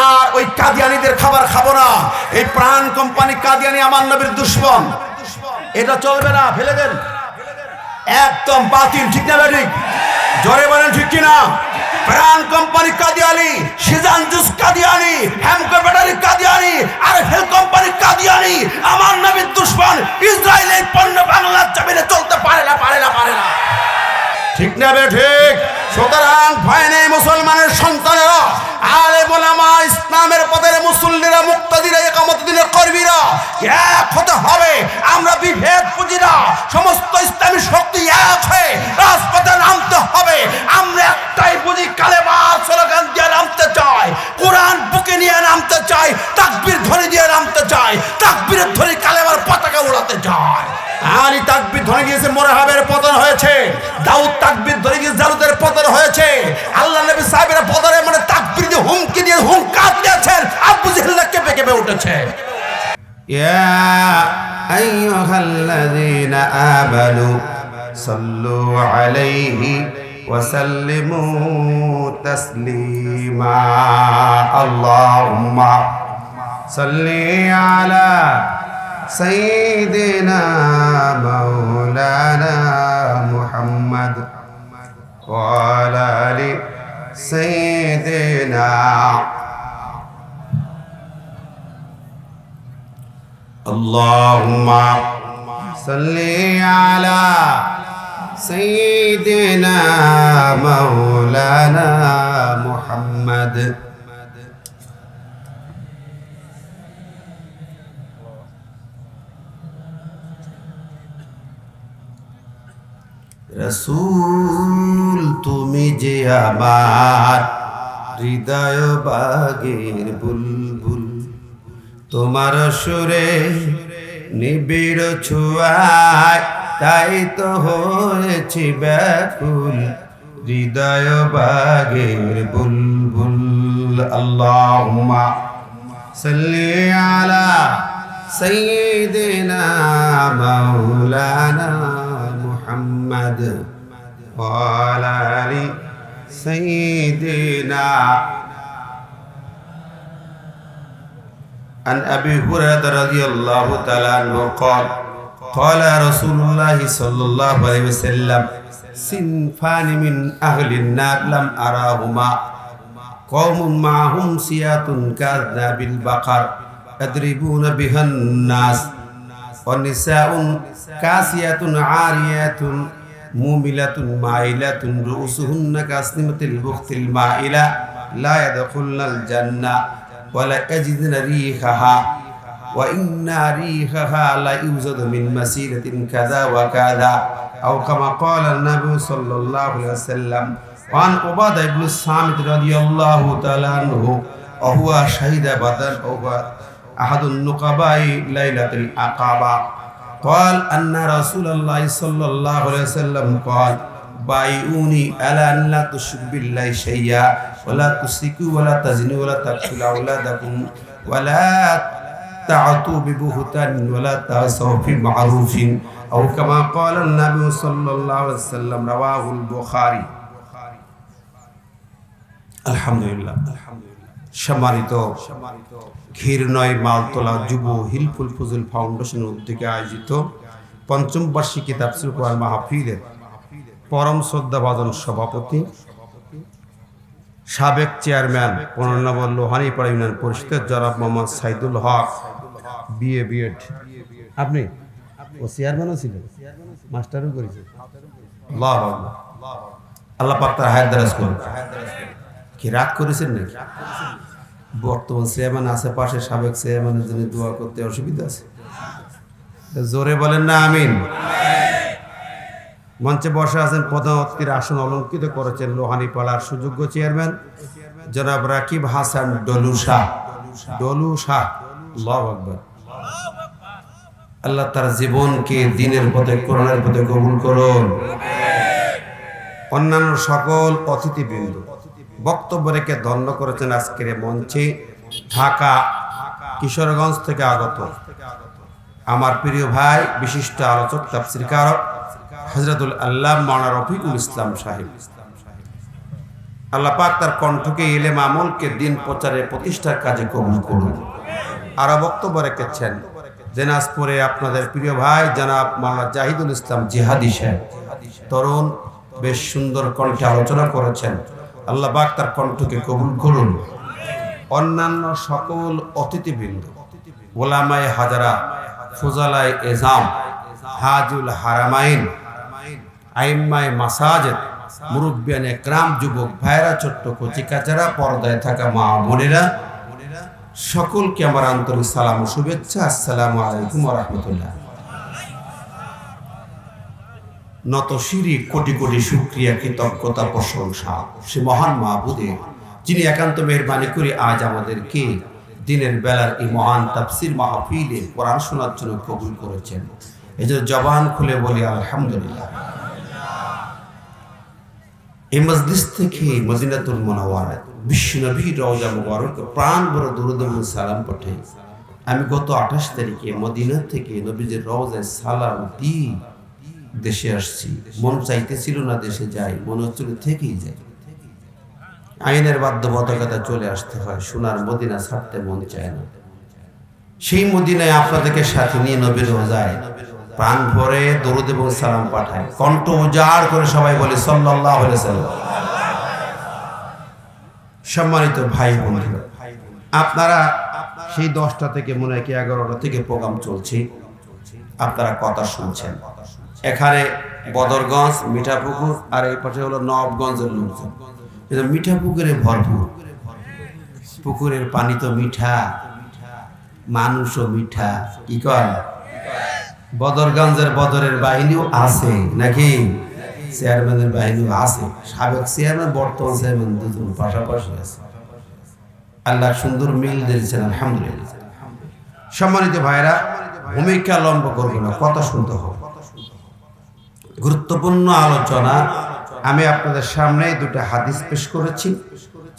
আর ওই কাদিয়ানীদের খাবার খাবো না। এই প্রাণ কোম্পানি কাদিয়ানী আমার নবীর দুশমন, এটা চলবে না, ফেলে দেন, একদম বাতিল। ঠিক না ঠিক? জোরে বলেন ঠিক কিনা? Pran company Qadiani, Sejan juice Qadiani, Hamko battery Qadiani, RFL company Qadiani, আমার নবীর দুশমন। ইসরায়েলের পণ্য বাংলার জমিনে চলতে পারে না, পারে না, পারে না। ঠিক না বে ঠিক? সুতরাং ভয় নেই মুসলমানের সন্তানেরা, আলেম ওলামা, ইসলামের পথের মুসল্লিরা, মুক্তাদিরা, ইকামত দ্বীনের কর্মীরা এক হতে হবে। আমরা বিভেদ বুঝি না, সমস্ত ইসলামী শক্তি এক হয়ে রাজপথে নামতে হবে। আমরা একটাই বুঝি, কালেমার স্লোগান দিয়ে নামতে চাই, কোরআন বুকে নিয়ে নামতে চাই, তাকবীর ধ্বনি দিয়ে নামতে চাই, তাকবীরের ধ্বনি কালেমার পতাকা উড়াতে চাই। আলী তাকবীর ধ্বনি দিয়েছে, মোরাহাবের পতন হয়েছে। দাউদ তাকবীর ধ্বনি দিয়ে জালুতের পতন হয়েছে। আল্লাহ নবী সাহাবীরা পতনে মানে তাকবীর দিয়ে হুমকি দিয়ে হুঙ্কার দিয়েছেন। আবু জেহেল কেঁপে কেঁপে উঠেছে। ইয়া আইয়ুহাল্লাযীনা আমানু সাল্লু আলাইহি ওয়া সাল্লিমু তাসলিমা। আল্লাহুম্মা সাল্লি আলা সাইয়্যিদিনা মাওলানা মুহাম্মদ ওয়া আলা আলি সাইয়্যিদিনা। আল্লাহুম্মা সাল্লি আলা সাইয়্যিদিনা মাওলানা মুহাম্মদ। রসূল তুমি যে আমার হৃদয় বাগের বুলবুল, তোমার সুরে নিবিড় ছোঁয়ায় তাই তো হয়েছি ব্যাকুল, হৃদয় বাগের বুলবুল। আল্লাহুম্মা সাল্লি আলা সাইয়্যিদিনা মাওলানা মুহাম্মদ ওয়া আলা আলি সাইয়্যিদিনা। عن أبي هريرة رضي الله تعالى عنه قال قال رسول الله صلى الله عليه وسلم صنفان من أهل النار لم أراهما قوم معهم سيات كأذناب البقر يضربون بها الناس والنساء كاسية عارية مُمِلَةٌ مَائِلَةٌ رُؤُوسُهُنَّ كَأَسْنِمَةِ الْبُخْتِ الْمَائِلَةِ لَا يَدْخُلْنَ الْجَنَّةَ وَلَا يَجِدْنَ رِيحَهَا وَإِنَّ رِيحَهَا لَيُوجَدُ مِنْ مَسِيرَةٍ كَذَا وَكَذَا أو كما قال النبي صلى الله عليه وسلم. وعن عبادة بن الصامت رضي الله تعالى عنه وهو شهيد بدر وهو أحد النقباء ليلة العقبة قال أن رسول الله صلى الله عليه وسلم قال بايعوني على أن لا تشركوا بالله شيئا ولا تشركوا ولا تزنوا ولا تقتلوا أولادكم ولا تعتوا ببهتان ولا تعصوا في معروف أو كما قال النبي صلى الله عليه وسلم. رواه البخاري. আলহামদুলিল্লাহ। সম্মানিত ঘিরনয় মালতলা যুব হিলফুল ফজল ফাউন্ডেশনের উদ্যোগে আয়োজিত পঞ্চম বার্ষিকী তাফসীর কোরআন মাহফিলের পরম শ্রদ্ধাভাজন সভাপতি, সাবেক চেয়ারম্যান 15 নম্বর লোহানীপাড়া ইউনিয়ন পরিষদের জনাব মোহাম্মদ সাইদুল হক বিএড। আপনি ও চেয়ারম্যানও ছিলেন, মাস্টারও করেছেন। আল্লাহু আকবার। আল্লাহ পাক তার হায়াত দারাজ করুন। কি রাগ করেছেন নাকি? বর্তমান চেয়ারম্যান আছে পাশে, সাবেক চেয়ারম্যানের জন্য দোয়া করতে অসুবিধা আছে? জোরে বলেন না আমিন। মঞ্চে বসে আছেন প্রধান অতিথির আসন অলঙ্কৃত করেছেন লোহানীপাড়ার সুযোগ্য চেয়ারম্যান জনাব রাকিব হাসান ডলু শাহ। আল্লাহু আকবার। আল্লাহ তার জীবনকে দিনের পথে, কোরআনের পথে কবুল করুন। অন্যান্য সকল অতিথিবৃন্দ বক্তব্য রেখে ধন্য করেছেন আজকের মঞ্চে ঢাকা কিশোরগঞ্জ থেকে আগত আমার প্রিয় ভাই, বিশিষ্ট আলোচক, তাফসীরকার হযরতুল আল্লামা মাওলানা রফিকুল ইসলাম সাহেব। আল্লাহ পাক তার কণ্ঠকে ইলম আমলকে দিন প্রচারে প্রতিষ্ঠার কাজে কবুল করুন। আরো বক্তব্য রেখেছেন দিনাজপুরে আপনাদের প্রিয় ভাই জনাব মাওলানা জাহিদুল ইসলাম জিহাদি সাহেব, তরুণ, বেশ সুন্দর কণ্ঠে আলোচনা করেছেন। আল্লাহ পাক তার কণ্ঠকে কবুল করুন। অন্যান্য সকল অতিথিবৃন্দ, ওলামায়ে হাজারা, ফুজালায়ে এজাম, হাজুল হারামাইন, আইম্মায়ে মাসাজিদ, মুরব্বিয়ানে একরাম, যুবক ভাইরা, ছোট্ট কচিকাচারা, পর্দায় থাকা মা বোনেরা, সকলকে আমার আন্তরিক সালাম ও শুভেচ্ছা। আসসালামু আলাইকুম ওয়া রাহমাতুল্লাহ। নত শিরি কোটি কোটি শুকরিয়া, কৃতজ্ঞতা, প্রশংসা সে মহান মাহবুদের, যিনি একান্ত মেহেরবানি করে আজ আমাদেরকে দিনের বেলার এই মহান তাফসীর মাহফিলে কোরআন শোনার জন্য কবুল করেছেন। এই যে জবান খুলে বলি আলহামদুলিল্লাহ। এই মজলিস থেকে মদিনাতুল মুনাওয়ারা বিশ্বনবী রওজা মুবারক প্রাণ ভরে দরুদ ও সালাম পাঠাই। আমি গত 28 তারিখে মদিনা থেকে নবীজির রওজায় সালাম দিয়ে দেশে আসছি। মন চাইতেছিল না দেশে যাই, মনে হচ্ছিল থেকেই যাই। আইনের বাধ্যবাধকতা চলে আসতে হয়, সোনার মদিনা ছাড়তে মন চায় না। সেই মদিনায় আপনাদেরকে সাথে নিয়ে নবীর রওজায় প্রাণ ভরে দরুদ এবং সালাম পাঠায়, কণ্ঠ উজাড় করে সবাই বলে সাল্লাল্লাহু আলাইহি ওয়াসাল্লাম। সম্মানিত ভাই বন্ধুরা, আপনারা সেই 10টা থেকে মনে হয় 11টা থেকে প্রোগ্রাম চলছে, আপনারা কথা শুনছেন। এখানে বদরগঞ্জ, মিঠাপুকুর, আর এই পাশে হলো নবগঞ্জের লোকজন। মিঠাপুকুরে ভরপুর, পুকুরের পানি তো মিঠা, মানুষও মিঠা। কি কয়? বদরগঞ্জের বদরের বাহিনীও আছে নাকি? চেয়ারম্যানের বাহিনীও আছে, সাবেক চেয়ারম্যান বর্তমান চেয়ারম্যান দুজন পাশাপাশি আছে। আল্লাহ সুন্দর মিল দিয়েছেন, আলহামদুলিল্লাহ। সম্মানিত ভাইরা, ভূমিকা লম্ব করবো না, কথা শুনতে হবে। গুরুত্বপূর্ণ আলোচনা। আমি আপনাদের সামনে দুটো হাদিস পেশ করেছি।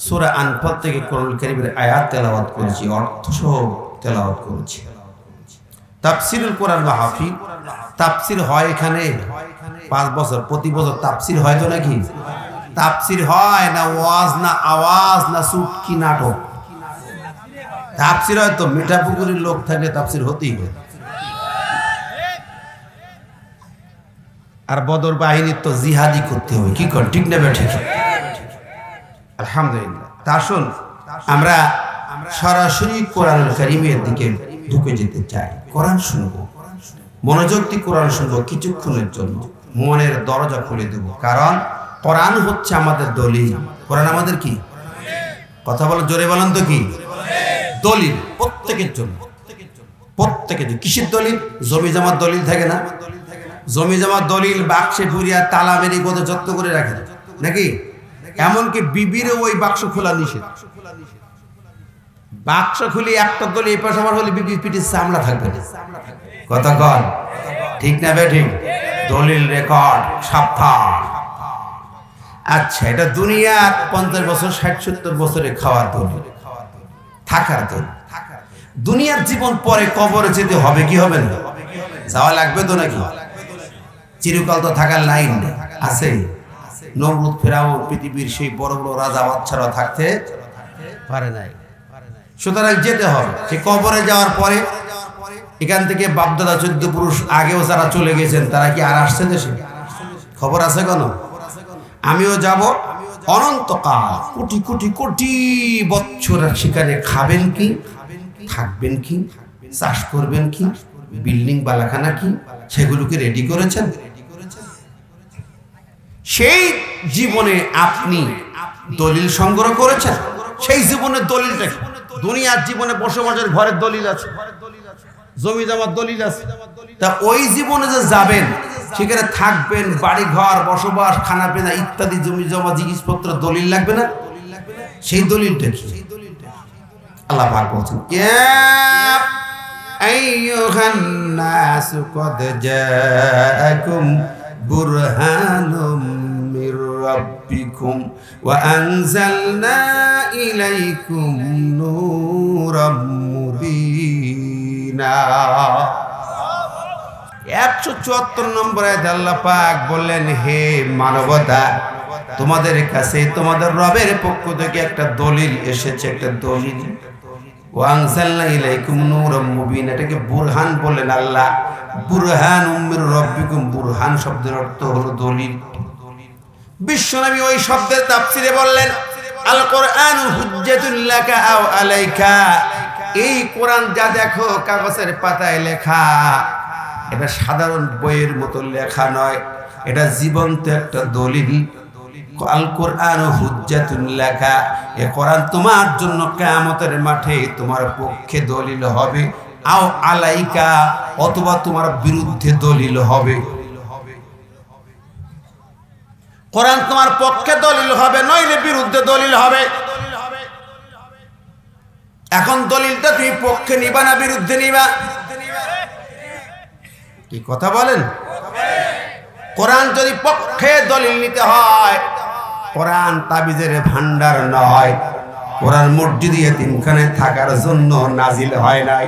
সূরা আনফাল থেকে কোরআনুল কারীমের আয়াত তেলাওয়াত করেছি, অর্থ সহ তেলাওয়াত করেছি। তাফসীরুল কোরআন মাহফিল, তাফসীর হয় এখানে 5 বছর, প্রতি বছর তাফসীর হয় তো নাকি? তাফসীর হয় না ওয়াজ, না আওয়াজ, না সুটকি নাটক? তাফসীর হয় তো। মিঠাপুকুরের লোক থাকলে তাফসীর হতেই হয়। আর বদর বাহিনীর তো জিহাদি করতে হবে, কি কর, ঠিক না ঠিক? আলহামদুলিল্লাহ। তা আসুন আমরা সরাসরি কোরআনুল কারীমের দিকে ঢুকে যেতে চাই। কোরআন শুনবো, মনোযোগ দিয়ে কোরআন শুনবো কিছুক্ষণের জন্য, মনের দরজা খুলে দেব। কারণ কোরআন হচ্ছে আমাদের দলিল। কোরআন আমাদের কি? কথা বলো, জোরে বলেন তো, কি দলিল? প্রত্যেকের জন্য, প্রত্যেকের জন্য। কিসের দলিল? জমি জমার দলিল থাকে না? জমি জমার দলিল বাক্সে পুরিয়া তালা মেরে কত যত্ন করে রাখে নাকি? এমনকি বিবিরও ওই বাক্স খোলা নিষেধ। বাক্স খুলি একটা দলিল এই পাশে আমার হলে বিবি পিঠে চামড়া থাকবে না। কথা কন, ঠিক না বে ঠিক? দলিল রেকর্ড সাবধান। আচ্ছা, এটা দুনিয়ার 50 বছর, 60-70 বছরে খাওয়ার দলিল, থাকার দলিল। দুনিয়ার জীবন পরে কবরে যেতে হবে কি হবে না? যাওয়া লাগবে তো নাকি? চিরকাল তো থাকার লাইন আছে। নমরুদ, ফেরাউন, পৃথিবীর সেই বড় বড় রাজা বাদশারা থাকতে পারে নাই। সুতরাং যেতে হবে। সে কবরে যাওয়ার পরে এখান থেকে বাপদাদা 14 পুরুষ আগেও যারা চলে গেছেন, তারা কি আর আসছে দেশে? খবর আছে কেন? আমিও যাব। অনন্তকাল, কোটি কোটি কোটি বছর সেখানে খাবেন কি, থাকবেন কি, চাষ করবেন কি, বিল্ডিং বালাখানা কি, সেগুলোকে রেডি করেছেন? সেই জীবনে আপনি দলিল সংগ্রহ করেছেন? সেই জীবনের দলিলটা কি? দুনিয়ার জীবনে বসবাসের ঘরের দলিল আছে, জমি জমার দলিল আছে। তা ওই জীবনে যে যাবেন, সেখানে থাকবেন, বাড়ি ঘর, বসবাস, খানা পেনা ইত্যাদি জমি জমা জিনিসপত্র দলিল লাগবে না? সেই দলিলটা কি? আল্লাহ পাক বলছেন, ইয়া আইয়ুহান নাসু কদ জাআকুম বুরহানুম মির রাব্বিকুম ওয়া আনজালনা ইলাইকুম নূরাম মুবিনা। 174 নম্বর আয়াতে আল্লাহ পাক বললেন, হে মানবতা, তোমাদের কাছে তোমাদের রবের পক্ষ থেকে একটা দলিল এসেছে, একটা দলিল। ওয়ানজালনা ইলাইকুম নূরাম মুবিন, এটাকে বুরহান বলেন আল্লাহ। বুরহানুম মির রাব্বিকুম, বুরহান শব্দের অর্থ হলো দলিল। বিশ্বনবী ওই শব্দের তাফসীরে বললেন, আল কোরআনু হুজ্জাতুল লাকা আও আলাইকা। এই কোরআন যা দেখো কাগজের পাতায় লেখা, এটা সাধারণ বইয়ের মতো লেখা নয়, এটা জীবন্ত একটা দলিল। আল কোরআনু হুজ্জাতুল লাকা, এই কোরআন তোমার জন্য কিয়ামতের মাঠে তোমার পক্ষে দলিল হবে। আও আলাইকা, অথবা তোমার বিরুদ্ধে দলিল হবে। কোরআন তোমার পক্ষে দলিল হবে, নইলে বিরুদ্ধে দলিল হবে। এখন দলিলটা তুমি পক্ষে নিবা না বিরুদ্ধে নিবা? কি কথা বলেন? কোরআন যদি পক্ষে দলিল নিতে হয়, কোরআন তাবিজের ভান্ডার নয়। কোরআন মসজিদে এতিমখানায় থাকার জন্য নাজিল হয় নাই।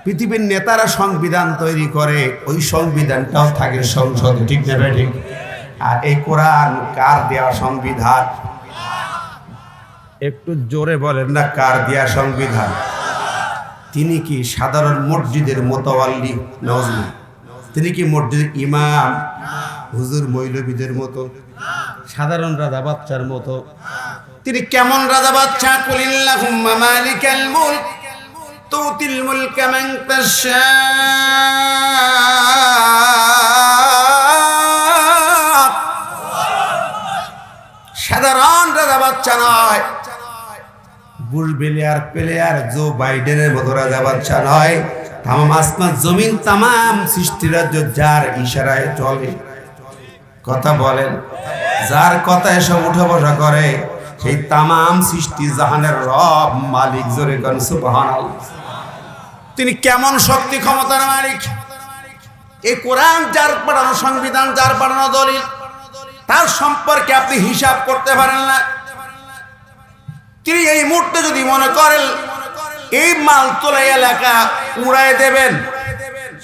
পৃথিবীর নেতারা সংবিধান তৈরি করে, ওই সংবিধানটাও থাকে সংসদে, ঠিক না ঠিক? আর এই কোরআন কার দেওয়া সংবিধান? একটু জোরে বলেন না, কার দেওয়া সংবিধান? তিনি কি সাধারণ মসজিদের মোতাওয়াল্লি? নজরুল তিনি কি মসজিদের ইমাম, হুজুর মৌলবীদের মতো, সাধারণ রাজা বাচ্চার মতো? তিনি কেমন রাজা বাচ্চা? কুলিল্লাহুম্মা মালিকাল মুলক তুতিল মুলকা মান তাশা, সাধারণ রাজা বাচ্চা নয়, বুশ প্লেয়ার জো বাইডেনের মতো রাজা বাচ্চা নয়। তামাম আসমান জমিন, তামাম সৃষ্টি রাজ্য যার ইশারায় চলে। কথা বলেন, যার কথায় সব উঠা বসা করে, সেই তামাম সৃষ্টি জাহানের রব মালিক। জোরে কোন সুবহানাল্লাহ। তিনি কেমন শক্তি ক্ষমতার মালিক! এই কোরআন যার পাঠানো সংবিধান, যার পাঠানো দলিল, তার সম্পর্কে আপনি হিসাব করতে পারেন না। তিনি এই মুহূর্তে যদি মনে করেন এই মালতোলা এলাকা উড়াই দেবেন,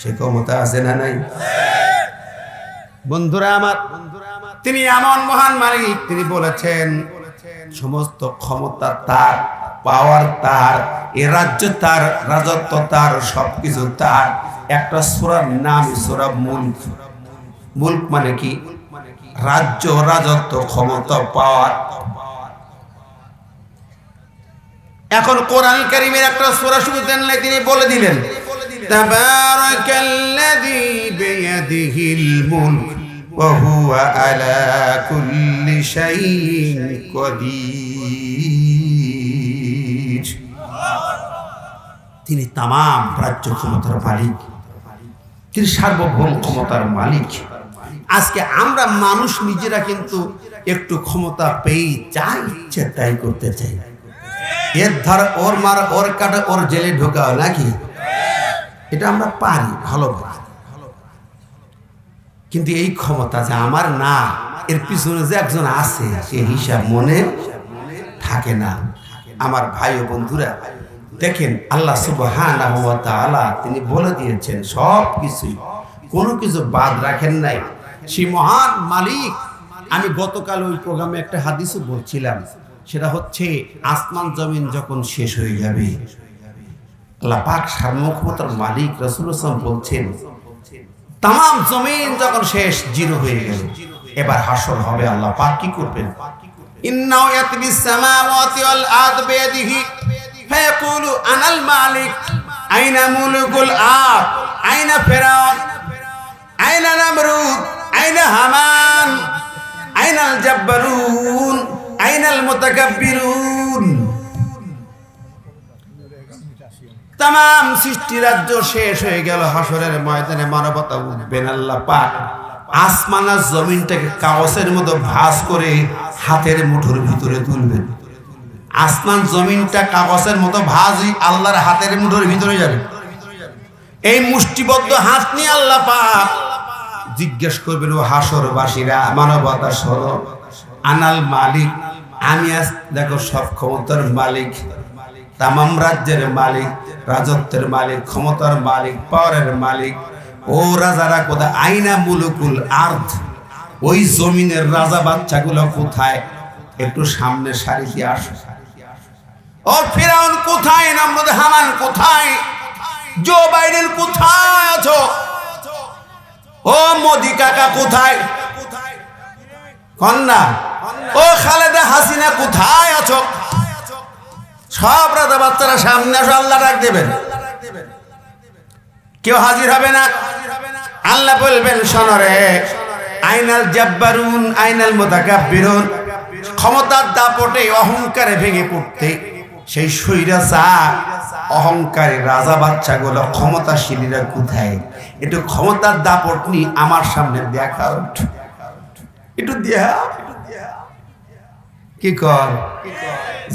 সে ক্ষমতা আছে না নাই? বন্ধুরা আমার, তিনি এমন মহান মালিক, তিনি বলেছেন সমস্ত ক্ষমতা তার, পাওয়ার তার, এ রাজ্য তার, রাজত্ব তার, সবকিছু তার। একটা সূরার নাম সূরা মুলক। মুলক মানে কি? রাজ্য, রাজত্ব, ক্ষমতা, পাওয়ার। এখন কোরআন কারীমের একটা সূরা শুরুতে তিনি বলে দিলেন, তাবারাকাল্লাযী বিয়াদিহিল মুলক ওয়া হুয়া আলা কুল্লি শাইইন কাদির। তিনি তামাম রাজ্য ক্ষমতার মালিক, তিনি সার্বভৌম ক্ষমতার মালিক। আজকে আমরা মানুষ নিজেরা কিন্তু একটু ক্ষমতা পেয়ে যা ইচ্ছে তাই করতে চাই। এর ধর ওর মার, ওর কাটা, ওর জেলে ঢোকাও নাকি? এটা আমরা পারি ভালো, কিন্তু এই ক্ষমতা যে আমার না, এর পিছনে যে একজন আছে সে হিসাব মনে থাকে না। আমার ভাই ও বন্ধুরা, দেখেন আল্লাহ সুবহানাহু ওয়া তাআলা তিনি বলে দিয়েছেন সব কিছুই, কোনো কিছু বাদ রাখেন নাই। সেই মহান মালিক, আমি গতকাল ওই প্রোগ্রামে একটা হাদিসও বলছিলাম, সেটা হচ্ছে আসমান জমিন যখন শেষ হয়ে যাবে, আল্লাহ পাক সার্বভৌমতার মালিক রাসূলুল্লাহ সাল্লাল্লাহু আলাইহি ওয়াসাল্লাম বলছেন, তামাম জমিন যখন শেষ, জিরো হয়ে গেল, এবার হাসর হবে। আল্লাহ পাক কি করবেন? ইন্নাহু ইয়াতবিস সামাওয়াতি ওয়াল আরদ বিয়াদিহি ফায়াকুলু আনাল মালিক আইনা মুলুকুল আরদ আইনা ফিরআউন আইনা নামরুদ আইনা হামান আইনাল জাব্বারুন আইনাল মুতাকাব্বিরুন। তামাম সৃষ্টি রাজ্য শেষ হয়ে গেল, হাসরের ময়দানে মানবতা উঠবেন। আল্লাহ পাক আসমান আর জমিনটাকে কাগজের মতো ভাঁজ করে হাতের মুঠোর ভিতরে তুলবেন। আসমান জমিনটা কাগজের মতো ভাঁজই আল্লাহর হাতের মুঠোর ভিতরে যাবে। এই মুষ্টিবদ্ধ হাত নিয়ে আল্লাহ পাক জিজ্ঞেস করবেন, ও হাসরবাসীরা, মানবতা শোনো, আনাল মালিক, আমি আজ দেখো সব ক্ষমতার মালিক, তামাম রাজ্যের মালিক, রাজত্বের মালিক, ক্ষমতার মালিক, পাওয়ারের মালিক। ও রাজারা কোথা? আইনা মুলুকুল আরদ, ওই জমিনের রাজা বাচ্চাগুলো কোথায়? একটু সামনে সারিতে আসো। ও ফিরাউন কোথায়? নমরুদ হামান কোথায়? জো বাইডেন কোথায় আছো? ও মোদি কাকা কোথায়? কন্যা ও খালেদা হাসিনা কোথায় আছো? সব রাজা বাচ্চারা সামনে আসো, আল্লাহ ডাক দেবেন। কেউ হাজির হবে না। আল্লাহ বলবেন, শোনরে, আইনাল জাব্বারুন আইনাল মুতাকাব্বিরুন। ক্ষমতার দাপটে অহংকারে ভেঙে পড়তে সেই স্বৈরাচার অহংকারী রাজা বাচ্চাগুলো ক্ষমতাশীলীরা কোথায়? একটু ক্ষমতার দাপট নি আমার সামনে দেখা, একটু দিয়া কি কর,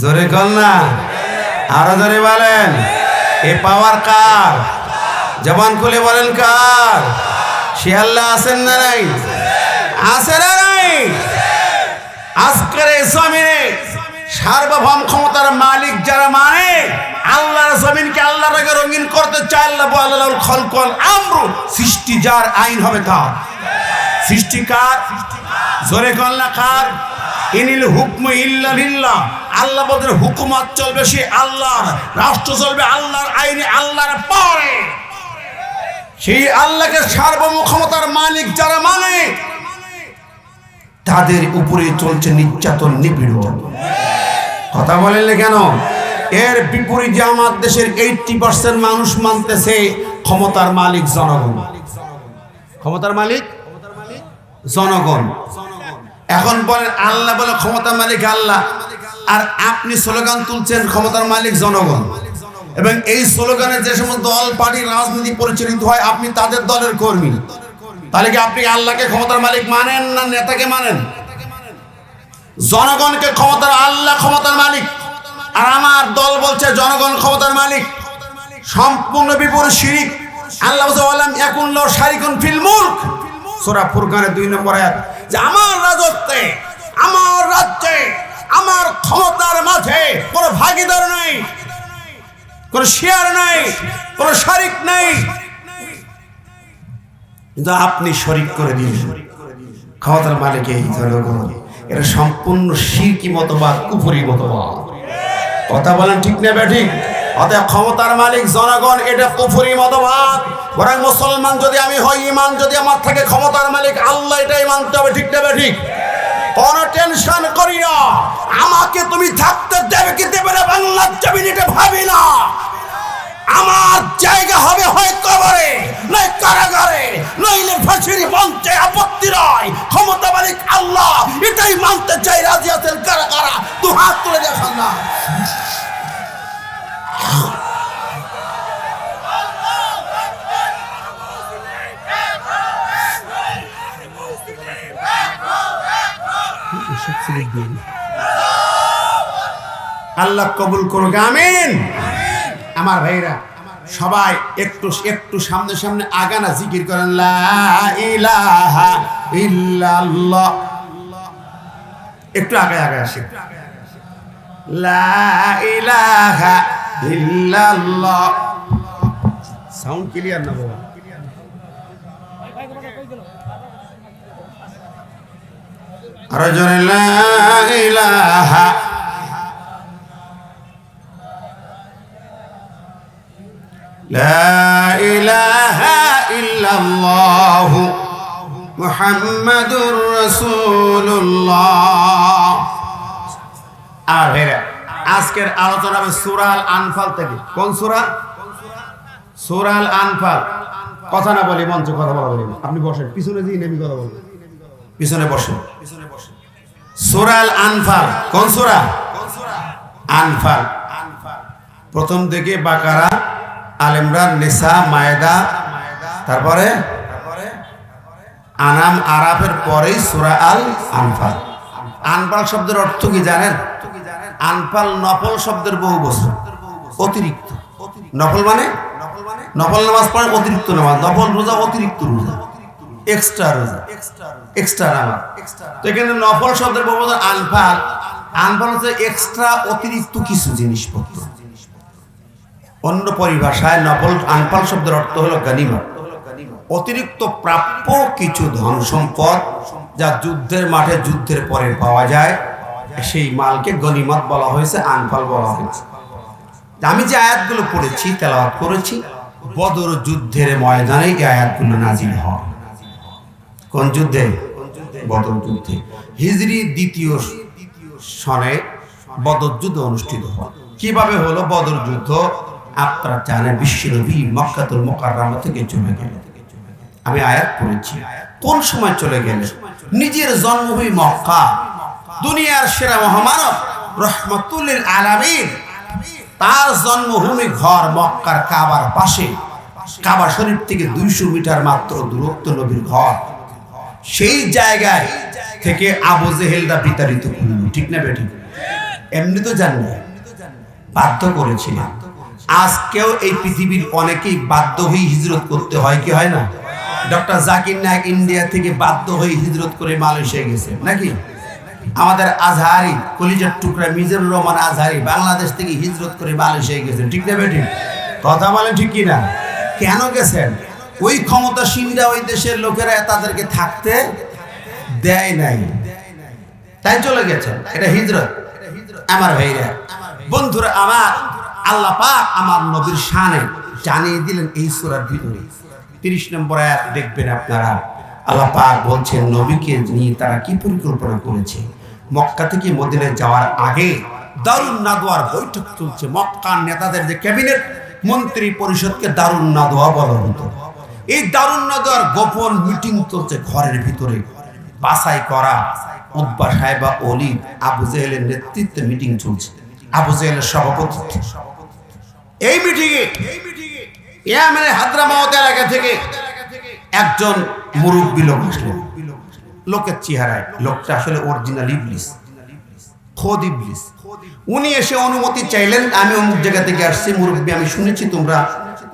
জোরে কর না, আরো জোরে বলেন। এ পাওয়ার কার? জবান খুলে বলেন কার? সে আল্লাহ আছেন না নাই? আছে না নাই? আজকের এই জমিনে সার্বভৌম ক্ষমতার মালিক যারা মানে, আল্লাহর জমিনকে আল্লাহর রঙে রঙিন করতে চায়, আল্লাহ বলেন খলকল আমরু, সৃষ্টি যার আইন হবে কার? সৃষ্টিকার। জোরে কল্লা কার? ইনিল হুকমু ইল্লা লিল্লাহ। আল্লাহ বলেন হুকুমত চলবে সে আল্লাহর, রাষ্ট্র চলবে আল্লাহর আইনে, আল্লাহর পরে। সেই আল্লাহকে সার্বভৌম ক্ষমতার মালিক যারা মানে, তাদের উপরে চলছে নির্যাতন, নিপীড়ন। কথা বলেন কেন? এর বিপরীতে আমার দেশের 80% মানুষ মানতেছে ক্ষমতার মালিক জনগণ। ক্ষমতার মালিক জনগণ। এখন বলেন আল্লাহ বলে ক্ষমতার মালিক আল্লাহ, আর আপনি স্লোগান তুলছেন ক্ষমতার মালিক জনগণ। এবং এই স্লোগানে যে সমস্ত দল পার্টি রাজনীতি পরিচালিত হয়, আপনি তাদের দলের কর্মী। তাহলে কি আপনি আল্লাহকে ক্ষমতার মালিক মানেন না নেতাকে মানেন? জনগণকে ক্ষমতার, আল্লাহ ক্ষমতার মালিক, আর আমার দল বলছে জনগণ ক্ষমতার মালিক। সম্পূর্ণ বিপরীত শিরিক। আল্লাহ বলেন ইয়াকুল্লাহ শারিকুন ফিল মুলক, সূরা ফুরকানের 2 নম্বর আয়াত, যে আমার রাজত্বে, আমার রাজ্যে, আমার ক্ষমতার মাঝে কোনো ভাগীদার নেই, কোনো শেয়ার নেই, কোনো শরিক নেই। কিন্তু আপনি শরিক করে দিয়েছেন ক্ষমতার মালিক এই জনগণ। এটা সম্পূর্ণ শিরকি মতবাদ, কুফরি মতবাদ। কথা বলেন ঠিক না ঠিক? অতএব ক্ষমতার মালিক জনগণ, এটা কুফরি মতবাদ। বরং মুসলমান যদি আমি হই, ঈমান যদি আমার থাকে, ক্ষমতার মালিক আল্লাহ, এটাই মানতে হবে। ঠিক না ঠিক? কোনো টেনশন করি না, আমাকে তুমি থাকতে দেবে কি দেবে না বাংলার জমিন, এটা ভাবি না। আমার জায়গা হবে হয় কবরে, নয় কারাগারে, নইলে ফাঁসির মঞ্চে, আপত্তি নয়। ক্ষমতা মালিক আল্লাহ, এটাই মানতে চাই। রাজি আছেন কারা কারা? তো হাত তুলে দেখান না। আল্লাহ কবুল করুক, আমিন। আমার ভাইরা সবাই একটু একটু সামনে সামনে আগানা জিকির করেন, লা ইলাহা ইল্লাল্লাহ। একটু আগে আগে আসে, লা ইলাহা ইল্লাল্লাহ। সাউন্ড ক্লিয়ার না বাবা? আর জোরে, লা ইলাহা লা ইলাহা ইল্লাল্লাহ মুহাম্মাদুর রাসূলুল্লাহ। আর ভাইরা আজকের আলোচনা হবে সূরা আল আনফাল থেকে। কোন সূরা? সূরা আল আনফাল। কথা না বলি মঞ্চে কথা বলা বলি, আপনি বসেন, পিছনে যেই নেমি কথা বলবেন, পিছনে বসেন। সূরা আল আনফাল। কোন সূরা? আনফাল। প্রথম থেকে বাকারা, আল ইমরান, নিসা, মায়েদা, তারপরে আনাম, আরাফের পরেই সূরা আল আনফাল। আনফাল শব্দের অর্থ কি জানেন? আনফাল নফল শব্দের বহু বচন, অতিরিক্ত। নফল মানে নফল নামাজ পড়ে, অতিরিক্ত নামাজ। নফল রোজা অতিরিক্ত রোজা, এক্সট্রা রোজা, এক্সট্রা নামাজ। তো এখানে নফল শব্দের বহু বচন আনফাল। আনফাল হচ্ছে এক্সট্রা, অতিরিক্ত কিছু জিনিসপত্র। অন্য পরিভাষায় নফল, আনফাল শব্দের অর্থ হলো গানিমত, অতিরিক্ত প্রাপ্য কিছু ধন সম্পদ যা যুদ্ধের মাঠে যুদ্ধের পরে পাওয়া যায়, সেই মালকে গনিমত বলা হয়েছে, আনফাল বলা হয়েছে। আমি যে আয়াতগুলো পড়েছি, তেলাওয়াত করেছি, বদর যুদ্ধের ময়দানে এই আয়াতগুলো নাজিল হয়। কোন যুদ্ধে? বদর যুদ্ধে। হিজরি 2য় সনে বদর যুদ্ধ অনুষ্ঠিত হয়। কিভাবে হলো বদর যুদ্ধ? আপনারা জানেন, বিশ্বনবী মক্কাতুল মুকাররমা থেকে চলে গেলেন। আমি আয়াত পড়েছি। কোন সময় চলে গেলেন? নিজের জন্মভূমি মক্কা, দুনিয়ার সেরা মহামানব রাহমাতুল লিল আলামিন, তার জন্মভূমি ঘর মক্কার কাবার পাশে, কাবা শরীফ থেকে 200 মিটার মাত্র দূরত্ব নবীর ঘর। সেই জায়গায় থেকে আবু জেহেলরা বিতাড়িত করল। ঠিক না বেঠিক? এমনি তো জানি না, বাধ্য করেছিলেন। আজকেও এই পৃথিবীর অনেকেই বাধ্য হয়ে হিজরত করতে হয়, কি হয় না? ডক্টর জাকির নায়েক ইন্ডিয়া থেকে বাধ্য হয়ে হিজরত করে মালয়েশিয়া গেছে নাকি? আমাদের আজহারি কলিজার টুকরা মিজানুর রহমান আজহারি বাংলাদেশ থেকে হিজরত করে মালয়েশিয়া গেছেন। ঠিক না বেঠিক? কথা বলেন ঠিক কি না? কেন গেছেন? ওই ক্ষমতাসীনরা, ওই দেশের লোকেরা তাদেরকে থাকতে দেয় নাই, তাই চলে গেছেন। এটা হিজরত। আমার ভাইরা, বন্ধুরা আমার, আল্লাহ পাক আমার নবীর শানে জানিয়ে দিলেন এই সূরার ভিতরে 30 নম্বর আয়াত দেখবেন আপনারা। আল্লাহ পাক বলছেন নবীকে নিয়ে তারা কি পরিকল্পনা করেছে। মক্কা থেকে মদিনায় যাওয়ার আগে দারুন নাদওয়ার বৈঠক চলছে। মক্কার নেতাদের যে ক্যাবিনেট মন্ত্রী পরিষদকে দারুন নাদওয়া বলা হতো। এই দারুন নাদওয়ার গোপন মিটিং চলছে ঘরের ভিতরে। বাছাই করা উতবা সাহেবা ওলীদ আবু জেহেলের নেতৃত্বে মিটিং চলছে, আবু জেহেলের সভাপতিত্বে। এই মিটিংয়ে ইয়ামানের হাদ্রামাউত এলাকা থেকে একজন মুরব্বী লোক আসলেন, লোকের চেহারায়। লোকটা আসলে অরিজিনাল ইবলিস, খোদ ইবলিস। উনি এসে অনুমতি চাইলেন, আমি অমুক জায়গা থেকে আসছি মুরব্বী, আমি শুনেছি তোমরা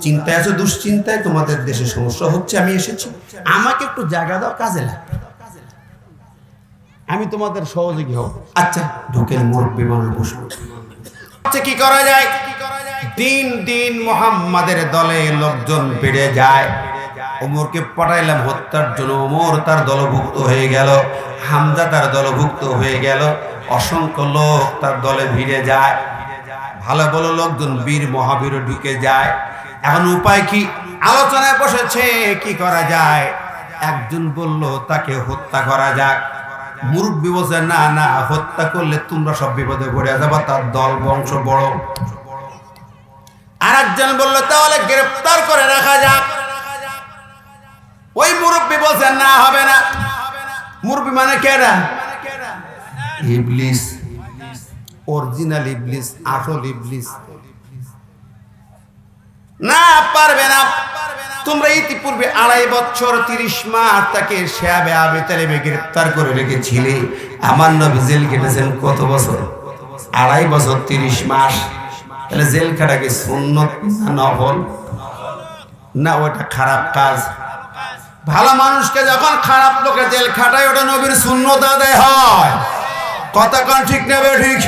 চিন্তায় আছো, দুশ্চিন্তায়, তোমাদের দেশে সমস্যা হচ্ছে, আমি এসেছি, আমাকে একটু জায়গা দাও, কাজে লাগবে, আমি তোমাদের সহযোগী হব। আচ্ছা ঢুকেন। মুরব্বী মানুষ বসলো। কি করা যায়? দিন দিন মুহাম্মাদের দলে লোকজন বেড়ে যায়। ওমরকে পাঠাইলাম হত্যার জন্য, ওমর তার দলভুক্ত হয়ে গেল, হামজা তার দলভুক্ত হয়ে গেল, অসংখ্য লোক তার দলে ভিড়ে যায়। ভালো ভালো লোকজন বীর মহাবীর ঢুকে যায়। এখন উপায় কি? আলোচনায় বসেছে কি করা যায়। একজন বলল তাকে হত্যা করা যাক। মুরব্বী বলছে না না, হত্যা করলে তোমরা সব বিপদে পড়ে যাবে, তার দল বংশ বড়। আর একজন বলল তাহলে গ্রেফতার করে রাখা যাক। ওই মুরব্বী বলছে না, হবে না। মুরব্বী মানে কেডা? ইবলিস, অরিজিনাল ইবলিস, আসল ইবলিস। না, পারবে না। তোমরা ইতিপূর্বে 2.5 বছর 30 মাস তাকে শাবে আবি তালেবে গ্রেফতার করে রেখেছিলে। আমার নবী জেল কেটেছেন কত বছর? 2.5 বছর 30 মাস। তাহলে জেল খাটা কি সুন্নত না নফল? না, ওটা খারাপ কাজ। ভালো মানুষকে যখন খারাপ লোকে জেল খাটায়, ওটা নবীর সুন্নত আদায় হয়। কথা কোন ঠিক নেবে ঠিক?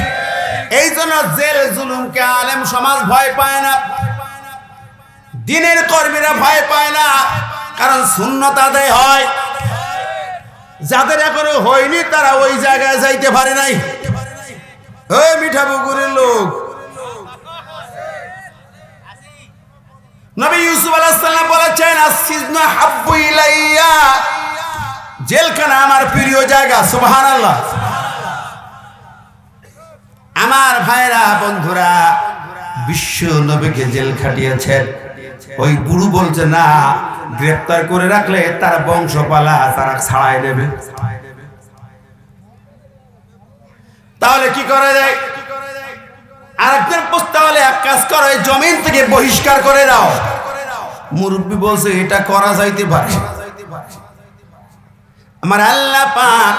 এই জন্য জেল জুলুমকে আলেম সমাজ ভয় পায় না, দিনের কর্মীরা ভয় পায় না, কারণ সুন্নত আদায় হয়। যাদের এখনো হয়নি তারা ওই জায়গায় যাইতে পারে নাই। ওই মিঠাপুকুরের লোক, নবী ইউসুফ আলাইহিস সালাম বলেছেন আসসিজনু হাব্বু ইলাইয়া, জেলখানা আমার প্রিয় জায়গা। সুবহানাল্লাহ। আমার ভাইরা বন্ধুরা, বিশ্ব নবীকে জেল খাটিয়েছেন। ওই গুরু বলছে না, গ্রেফতার করে রাখলে তার বংশপালা তারা ছাড়াই নেবে। তাহলে কি করা যায়? আরেকজন প্রস্তাব, এক কাজ করো, জমিন থেকে বহিষ্কার করে দাও। মুরব্বী বলছে এটা করা যাইতে পারে। আমার আল্লাহ পাক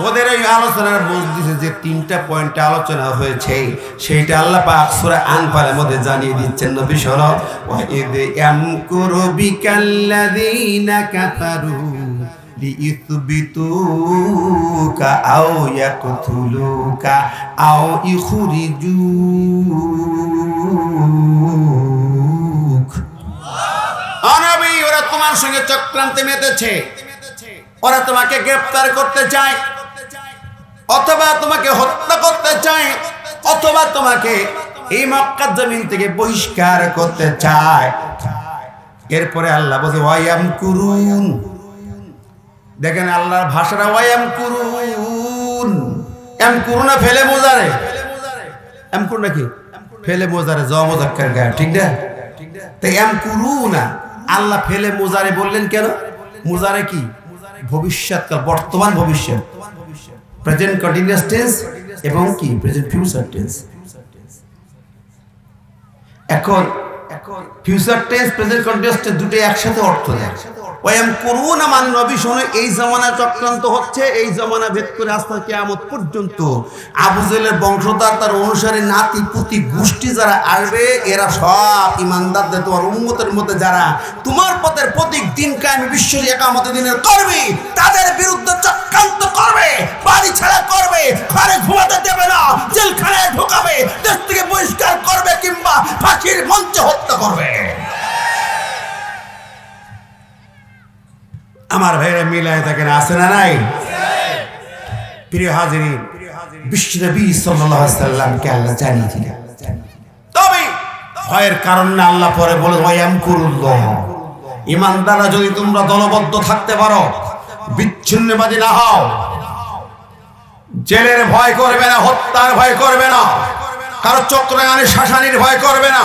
ওদের ওই আলোচনার বুঝ দিছে যে 3টা পয়েন্টে আলোচনা হয়েছে, সেইটা আল্লাহ পাক সূরা আনফালের মধ্যে জানিয়ে দিচ্ছেন। নবী শোনো, ওয়াইদ ইয়ামকুরু বিকাল্লাযীনা কাফারু লিইথবিতুকা আও ইয়াকতুলুকা আও ইখরিজুক। নবী, ওরা তোমার সঙ্গে চক্রান্তে মেতেছে, ওরা তোমাকে গ্রেফতার করতে চায়, অথবা তোমাকে হত্যা করতে চায়, অথবা তোমাকে এই মক্কার জমিন থেকে বহিষ্কার করতে চায়। এরপরে আল্লাহ বলে ওয়ায়াম কুরুন। দেখেন আল্লাহর ভাষাটা ওয়ায়াম কুরুন। এম কুরুনা ফেলে মোজারে, এম কুরুনা কি ফেলে মোজারে জ মুজাক্কার গায়, ঠিক না? তাই এম কুরুনা আল্লাহ ফেলে মোজারে বললেন কেন? মোজারে কি ভবিষ্যৎকাল, বর্তমান ভবিষ্যৎ, প্রেজেন্ট কন্টিনিউয়াস টেন্স এবং কি প্রেজেন্ট ফিউচার টেন্স। এখন future tense present continuous tense দুটোই একসাথে অর্থ দেয়। ওয়ায়াম করুনা মান নবী শোনো, এই জমানা চক্রান্ত হচ্ছে, এই জমানা ভেদ করে আস্তে কিয়ামত পর্যন্ত আবু জেহেলের বংশধর, তার অনুসারী নাতি পুতি গোষ্ঠী যারা আসবে, এরা সব ইমানদারদের তোমার উম্মতের মধ্যে যারা তোমার পথের প্রতীক দিন কায়েম বিশ্বের একামতের দিনের করবে, তাদের বিরুদ্ধে চক্রান্ত করবে, বাড়ি ছাড়া করবে, ঘরে ঘুমাতে দেবে না, জেলখানায় ঢোকাবে, দেশ থেকে বহিষ্কার করবে, কিংবা ফাঁসির মঞ্চে হত্যা করবে। আমার ভাইরা মিলায় থাকেন, আছে না নাই? প্রিয় হাজিরিন, বিশ্বনবী সাল্লাল্লাহু আলাইহি সাল্লামকে আল্লাহ জানিয়েছিলেন, তবে ভয়ের কারণ না আল্লাহ পরে বলে ওয়ায়ামকুরুল্লাহ। ঈমানদাররা যদি তোমরা দলবদ্ধ থাকতে পারো, বিচ্ছিন্নবাদী না হও, জেলের ভয় করবে না, হত্যার ভয় করবে না, কারো চক্রায়নের শাসানির ভয় করবে না,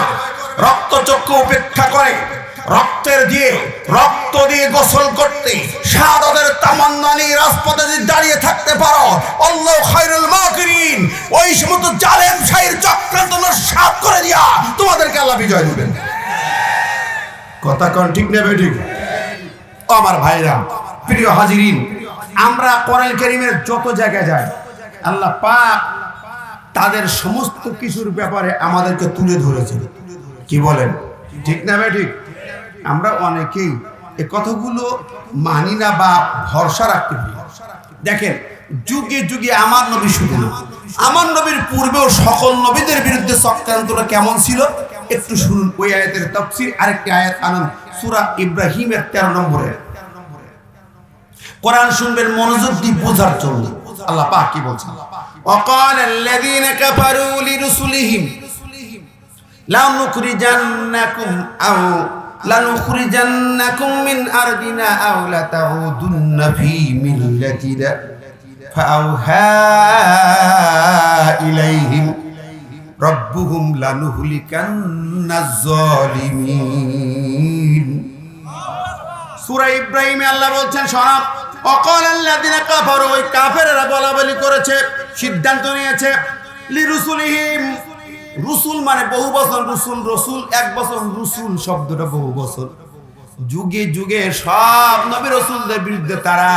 রক্তচক্ষু উপেক্ষা করে রক্ত দিয়ে গোসল করতে, শাহাদাতের তামান্না নিয়ে রাজপথে যদি দাঁড়িয়ে থাকতে পারো, আল্লাহু খায়রুল মাকিরিন, ওই সমস্ত জালেম শাহীর চক্রান্ত নস্যাৎ করে দিয়া তোমাদেরকে আল্লাহ বিজয় দিবেন। কথা কোন ঠিক না বেঠিক? আমার ভাইরা, প্রিয় হাজিরিন, আমরা কোরআন কারীমের যত জায়গায় যাই, আল্লাহ পাক তাদের সমস্ত কিছুর ব্যাপারে আমাদেরকে তুলে ধরেছেন। কি বলেন, ঠিক না বেঠিক? আমরা অনেকেই এই কথাগুলো মানি না বা ভরসা রাখতে পারি। দেখেন, যুগে যুগে আমার নবী শুধু না, আমার নবীর পূর্বেও সকল নবীদের বিরুদ্ধে চক্রান্তটা কেমন ছিল একটু শুনুন। ওই আয়াতের তাফসীর আরেকটি আয়াত আনন্দ, সূরা ইব্রাহিমের 13 নম্বরে। কোরআন শুনবেন মনোযোগ দিয়ে বোঝার জন্য। আল্লাহ পাক কি বলছেন? ওয়াকাল আল্লাযীনা কাফারু লিরুসুলিহিম লানুখরিজান্নাকুম আও লানুখরিজান্নাকুম মিন আরদিনা আও লাতাউদুন্না ফি মিল্লাতিনা ফাআওহা ইলাইহিম রাব্বুহুম লানুহলিকান্নাজ জালিমিন। সূরা ইব্রাহিমে আল্লাহ বলছেন, শোনো, ওয়াকাল আল্লাযীনা কাফারু, ওই কাফেররা বলাবলি করেছে, সিদ্ধান্ত নিয়েছে, লিরুসুলিহিম, রসুল মানে বহু বছর, রসুল রসুল এক বছর, রসুল শব্দটা বহু বছর, যুগে যুগে সব নবী রসুলদের বিরুদ্ধে তারা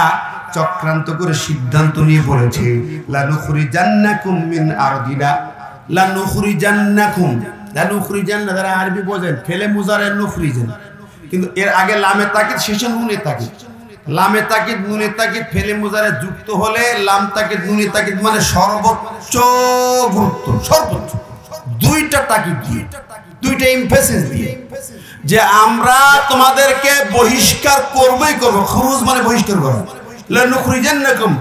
চক্রান্ত করে সিদ্ধান্ত নিয়ে বলেছে, লানুখরিজান্নাকুম মিন আরদিনা, লানুখরিজান্নাকুম, লানুখরিজান্না যারা আরবি বোঝেন, ফেলে মুজারে নুখরিজান, কিন্তু এর আগে লামে তাকিদ, শেষে নুনে তাকিদ। লামে তাকিদ নুনে তাকিদ ফেলে মুজারে যুক্ত হলে লাম তাকিদ নুনে তাকিদ মানে সর্বোচ্চ গুরুত্ব, সর্বোচ্চ দুইটা তাকিদ দিয়ে, দুইটা এমফাসিস দিয়ে, যে আমরা তোমাদেরকে বহিষ্কার করবই করব। খুরুজ মানে বহিষ্কার করা, লানুখরিজান্নাকুম,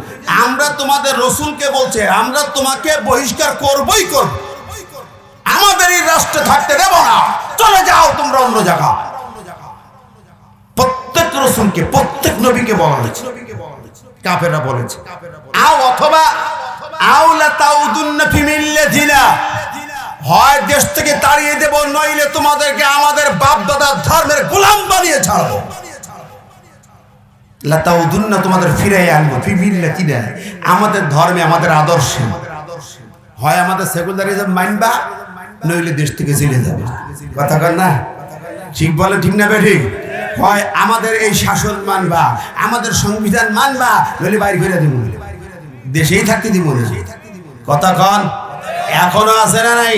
আমরা তোমাদের রাসূলকে বলছে আমরা তোমাকে বহিষ্কার করবই করব, আমাদের এই রাষ্ট্রে থাকতে দেব না, চলে যাও তোমরা অন্য জায়গা। প্রত্যেক রাসূলকে, প্রত্যেক নবীকে বলা হয়েছে, কাফেররা বলেছে, আও অথবা আও লাতাউদুন্না ফি মিল্লাতিনা, হয় দেশ থেকে তাড়িয়ে দেব, নইলে তোমাদেরকে আমাদের বাপ দাদার ধর্মের গোলাম বানিয়ে ছাড়বো। লাতাউদুন্না, তোমাদের ফিরিয়ে আনবো, ফি মিল্লাতিনা, আমাদের ধর্মে, আমাদের আদর্শে। হয় আমাদের সেকুলারিজম মানবা, নইলে দেশ থেকে চলে যাবে। কথা কর না, ঠিক বলে ঠিক না বেঠিক? হয় আমাদের এই শাসন মানবা, আমাদের সংবিধান মানবা, নইলে বাইরে ফিরে দিব, দেশেই থাকতে দিব না। কথা কন, এখনো আছে না নাই?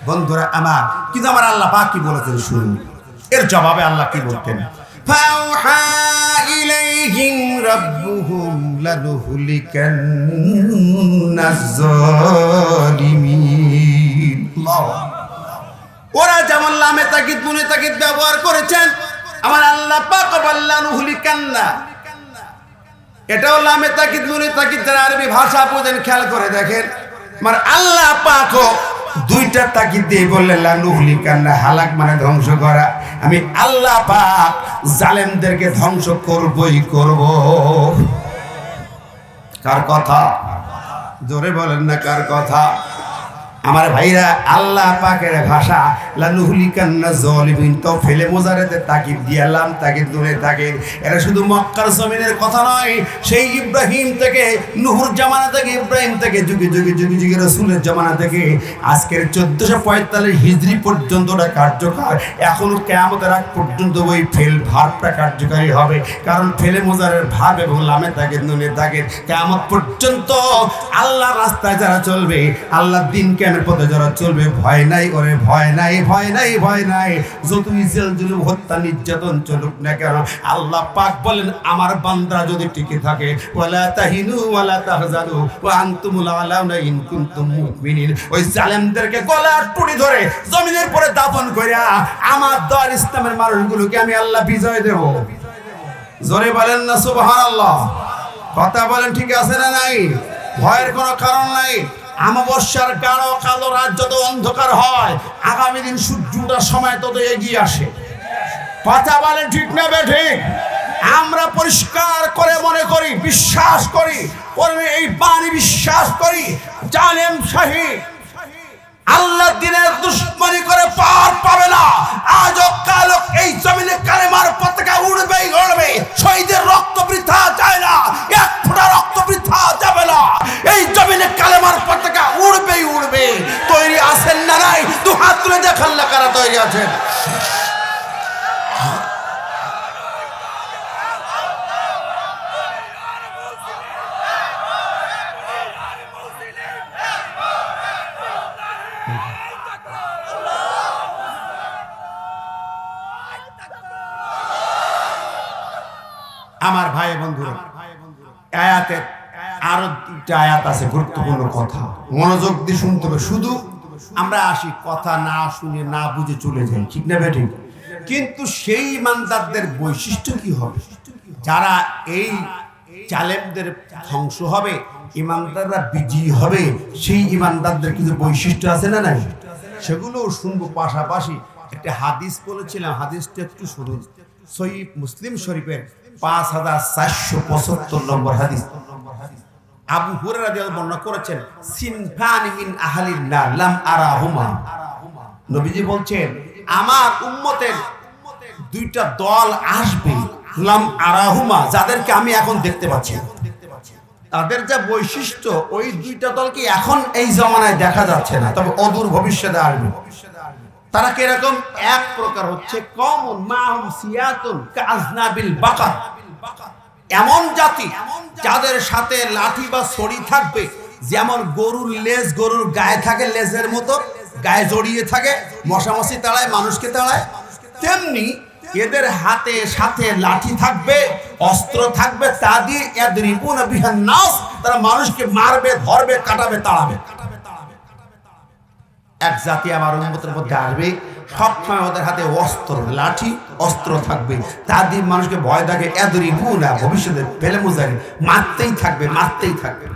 বন্ধুরা আমার, কিন্তু আমার আল্লাহ পাক কি বলেছেন শুনুন। এর জবাবে আল্লাহ কি বলতেন? ফাওহা ইলাইহিম রাব্বুহুম লানুহলিকান্নাজ জালিমিন। ওরা যেমন লামে তাকিদ নুনে তাকিদ ব্যবহার করেছেন, আমার আল্লাহ পাক লানুহলিকান্না, এটাও লামে তাকিদ নুনে তাকিদ, যারা আরবি ভাষা বোঝেন খেয়াল করে দেখেন। মানে আল্লাহ পাকও দুইটা তাকিদ দিয়ে বললেন লা নুহলিকান্না, হালাক মানে ধ্বংস করা। আমি আল্লাহ পাক জালেমদেরকে ধ্বংস করবই করব। কার কথা? জোরে বলেন না কার কথা? আমার ভাইরা, আল্লাহ পাকের ভাষা লা নুহলিকান্না যালিমিন, তো ফেলে মোজারেতে তাকিদ দিয়ালাম, তাকিদ দূরে তাকিদ। এটা শুধু মক্কার জমিনের কথা নয়, সেই ইব্রাহিম থেকে, নূহুর জামানা থেকে, ইব্রাহিম থেকে, যুগে যুগে যুগে যুগে রাসূলের জামানা থেকে আজকের 1445 হিজরি পর্যন্ত ওটা কার্যকর। এখনো কিয়ামতের আগ পর্যন্ত ওই ফেল ভাবটা কার্যকারী হবে। কারণ ফেলে মোজারের ভাব এবং লামে তাকিদ নুনে তাকিদ কিয়ামত পর্যন্ত আল্লাহর রাস্তায় যারা চলবে, আল্লাহর দিনকে পথে যারা চলবে, ভয় নাই ওরে, ভয় নাই, ভয় নাই, ভয় নাই। যতই জেল জুলুম হত্যা নির্যাতন চলুক না কেন, আল্লাহ পাক বলেন আমার বান্দারা যদি টিকে থাকে, ওয়ালা তাহিনু ওয়ালা তাহজানু ওয়া আনতুমুল আলাউনা ইন কুনতুম মুমিনিন, ওই জালেমদেরকে গলার টুটি ধরে জমিনের পরে দাফন কইরা আমার দল ইসলামের মানুষগুলোকে আমি আল্লাহ বিজয় দেব। জোরে বলেন না সুবহানাল্লাহ। কথা বলেন ঠিক আছে না নাই? ভয়ের কোনো কারণ নাই। অমাবস্যার গাঢ় কালো রাত যত অন্ধকার হয়, আগামী দিন সূর্য ওঠার সময় তত এগিয়ে আসে। কথা বলেন ঠিক না বেঠিক? আমরা পরিষ্কার করে মনে করি, বিশ্বাস করি, এই বাণী বিশ্বাস করি, জালেম শাহী আল্লাহ দিনের দুশ্মনী করে পার পাবে না। আজ কাল এই জমিনে কালেমার পতাকা উড়বেই উড়বে। শহীদের রক্ত বৃথা যায় না, এক ফোঁটা রক্ত বৃথা যাবে না। এই জমিনে কালেমার পতাকা উড়বেই উড়বে। তৈরি আছেন না নাই? দু হাত তুলে দেখান না কারা তৈরি আছেন। আমার ভাই বন্ধুরা, আয়াতে আরো দুইটা আয়াত আছে, গুরুত্বপূর্ণ কথা, মনোযোগ দিয়ে শুনতে হবে। শুধু আমরা আসি, কথা না শুনে না বুঝে চলে যাই, ঠিক না বেঠিক? কিন্তু সেই ইমানদারদের বৈশিষ্ট্য কি হবে যারা এই জালেমদের ধ্বংস হবে, ইমানদাররা বিজয়ী হবে? সেই ইমানদারদের কিছু বৈশিষ্ট্য আছে না নাই? সেগুলো শুনবো। পাশাপাশি একটা হাদিস বলেছিলাম, হাদিসটা একটু শুনুন। সহিহ মুসলিম শরীফের 5475 নম্বর হাদিস। আবু হুরায়রা রাদিয়াল্লাহু বর্ণনা করেছেন, সিনফানি মিন আহলিন নার লাম আরাহুমা। নবীজি বলছেন আমার উম্মতের দুইটা দল আসবে, লাম আরাহুমা, যাদেরকে আমি এখন দেখতে পাচ্ছি। তাদের যা বৈশিষ্ট্য, ওই দুইটা দলকে এখন এই জামানায় দেখা যাচ্ছে না, তবে অদূর ভবিষ্যতে আসবে। তারা কিরকম? এক প্রকার হচ্ছে কওমুন মাহুম সিয়াতুন কাজনাবিল বাকার, এমন জাতি যাদের সাথে লাঠি বা ছড়ি থাকবে, যেমন গরুর লেজ গরুর গায়ে থাকে, লেজের মতো গায়ে জড়িয়ে থাকে, মশামাছি তাড়ায়, মানুষকে তাড়ায়, তেমনি এদের হাতে সাথে লাঠি থাকবে, অস্ত্র থাকবে, তা দিয়ে ইয়াদরিবুনা বিহান নাস, তারা মানুষকে মারবে, ধরবে, কাটাবে, তাড়াবে। এক জাতি আমার উম্মতের মধ্যে আসবে, সবসময় ওদের হাতে অস্ত্র, লাঠি, অস্ত্র থাকবে, তা দিয়ে মানুষকে ভয় দেখে, ইয়াদরিবুনা, ভবিষ্যতে ফেলে মুজারি, মারতেই থাকবে, মারতেই থাকবে,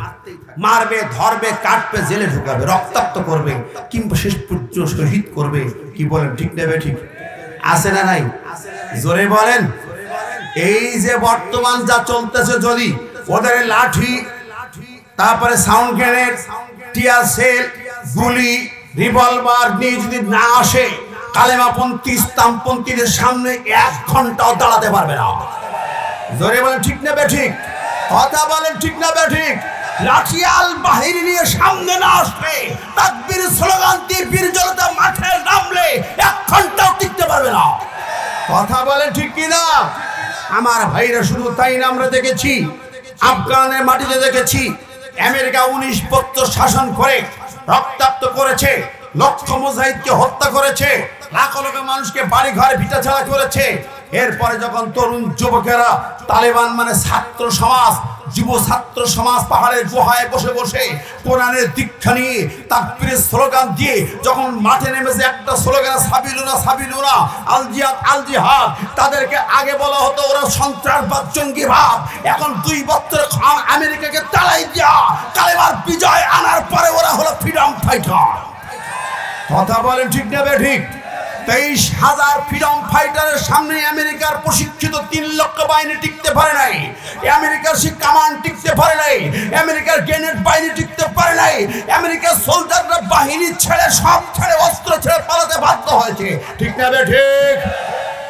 মারবে, ধরবে, কাটবে, জেলে ঢুকাবে, রক্তাক্ত করবে, কিংবা শেষ পর্যন্ত শহীদ করবে। কি বলেন ঠিক নেবে? ঠিক আছে না নাই? জোরে বলেন। এই যে বর্তমান যা চলতেছে, যদি ওদের লাঠি, তারপরে সাউন্ড গ্রেনেড, টিয়ার সেল, গুলি, রিভলভার নিয়ে যদি না আসে, কালেমাপন্থী ইসলামপন্থীদের সামনে 1 ঘন্টাও দাঁড়াতে পারবে না। জোরে বলেন ঠিক না বেঠিক? কথা বলেন ঠিক না বেঠিক? লাঠিয়াল বাহিনী নিয়ে সামনে না আসবে, তাকবীর স্লোগান দিয়ে বীর জনতা মাঠে নামলে 1 ঘন্টাও টিকতে পারবে না। কথা বলেন ঠিক কিনা? আমার ভাইরা, শুধু তাই না, আমরা দেখেছি আফগানের মাটিতে, দেখেছি আমেরিকা 19 বছর শাসন করে রক্তাক্ত করেছে, লক্ষ মুজাহিদকে হত্যা করেছে, লাখ লাখ মানুষকে বাড়ি ঘরে ভিটা ছাড়া করেছে। এরপরে যখন তরুণ যুবকেরা, তালেবান মানে ছাত্র সমাজ, যুব ছাত্র সমাজ পাহাড়ের গুহায় বসে বসে কোরআনের দীক্ষা নিয়ে তাকবীরের স্লোগান দিয়ে যখন মাঠে নেমেছে, একটা স্লোগান সাবিলুর সাবিলুনা সাবিলুনা আল জিহাদ আল জিহাদ, তাদেরকে আগে বলা হতো ওরা সন্ত্রাসবাদ জঙ্গিবাদ। এখন 2 বছর আমেরিকাকে তাড়াই দিয়া কালেমার বিজয় আনার পরে ওরা হলো ফ্রিডম ফাইটার। কথা বলেন ঠিক না ঠিক? 23,000 ফ্রিডম ফাইটারের সামনে আমেরিকার প্রশিক্ষিত 3 লক্ষ বাহিনী টিকতে পারে নাই, আমেরিকার সেই কামান টিকতে পারে নাই, আমেরিকার গ্রেনেড বাহিনী টিকতে পারে নাই, আমেরিকার সোলজাররা বাহিনী ছেড়ে সব ছেড়ে অস্ত্র ছেড়ে পালাতে বাধ্য হয়েছে। ঠিক না ঠিক?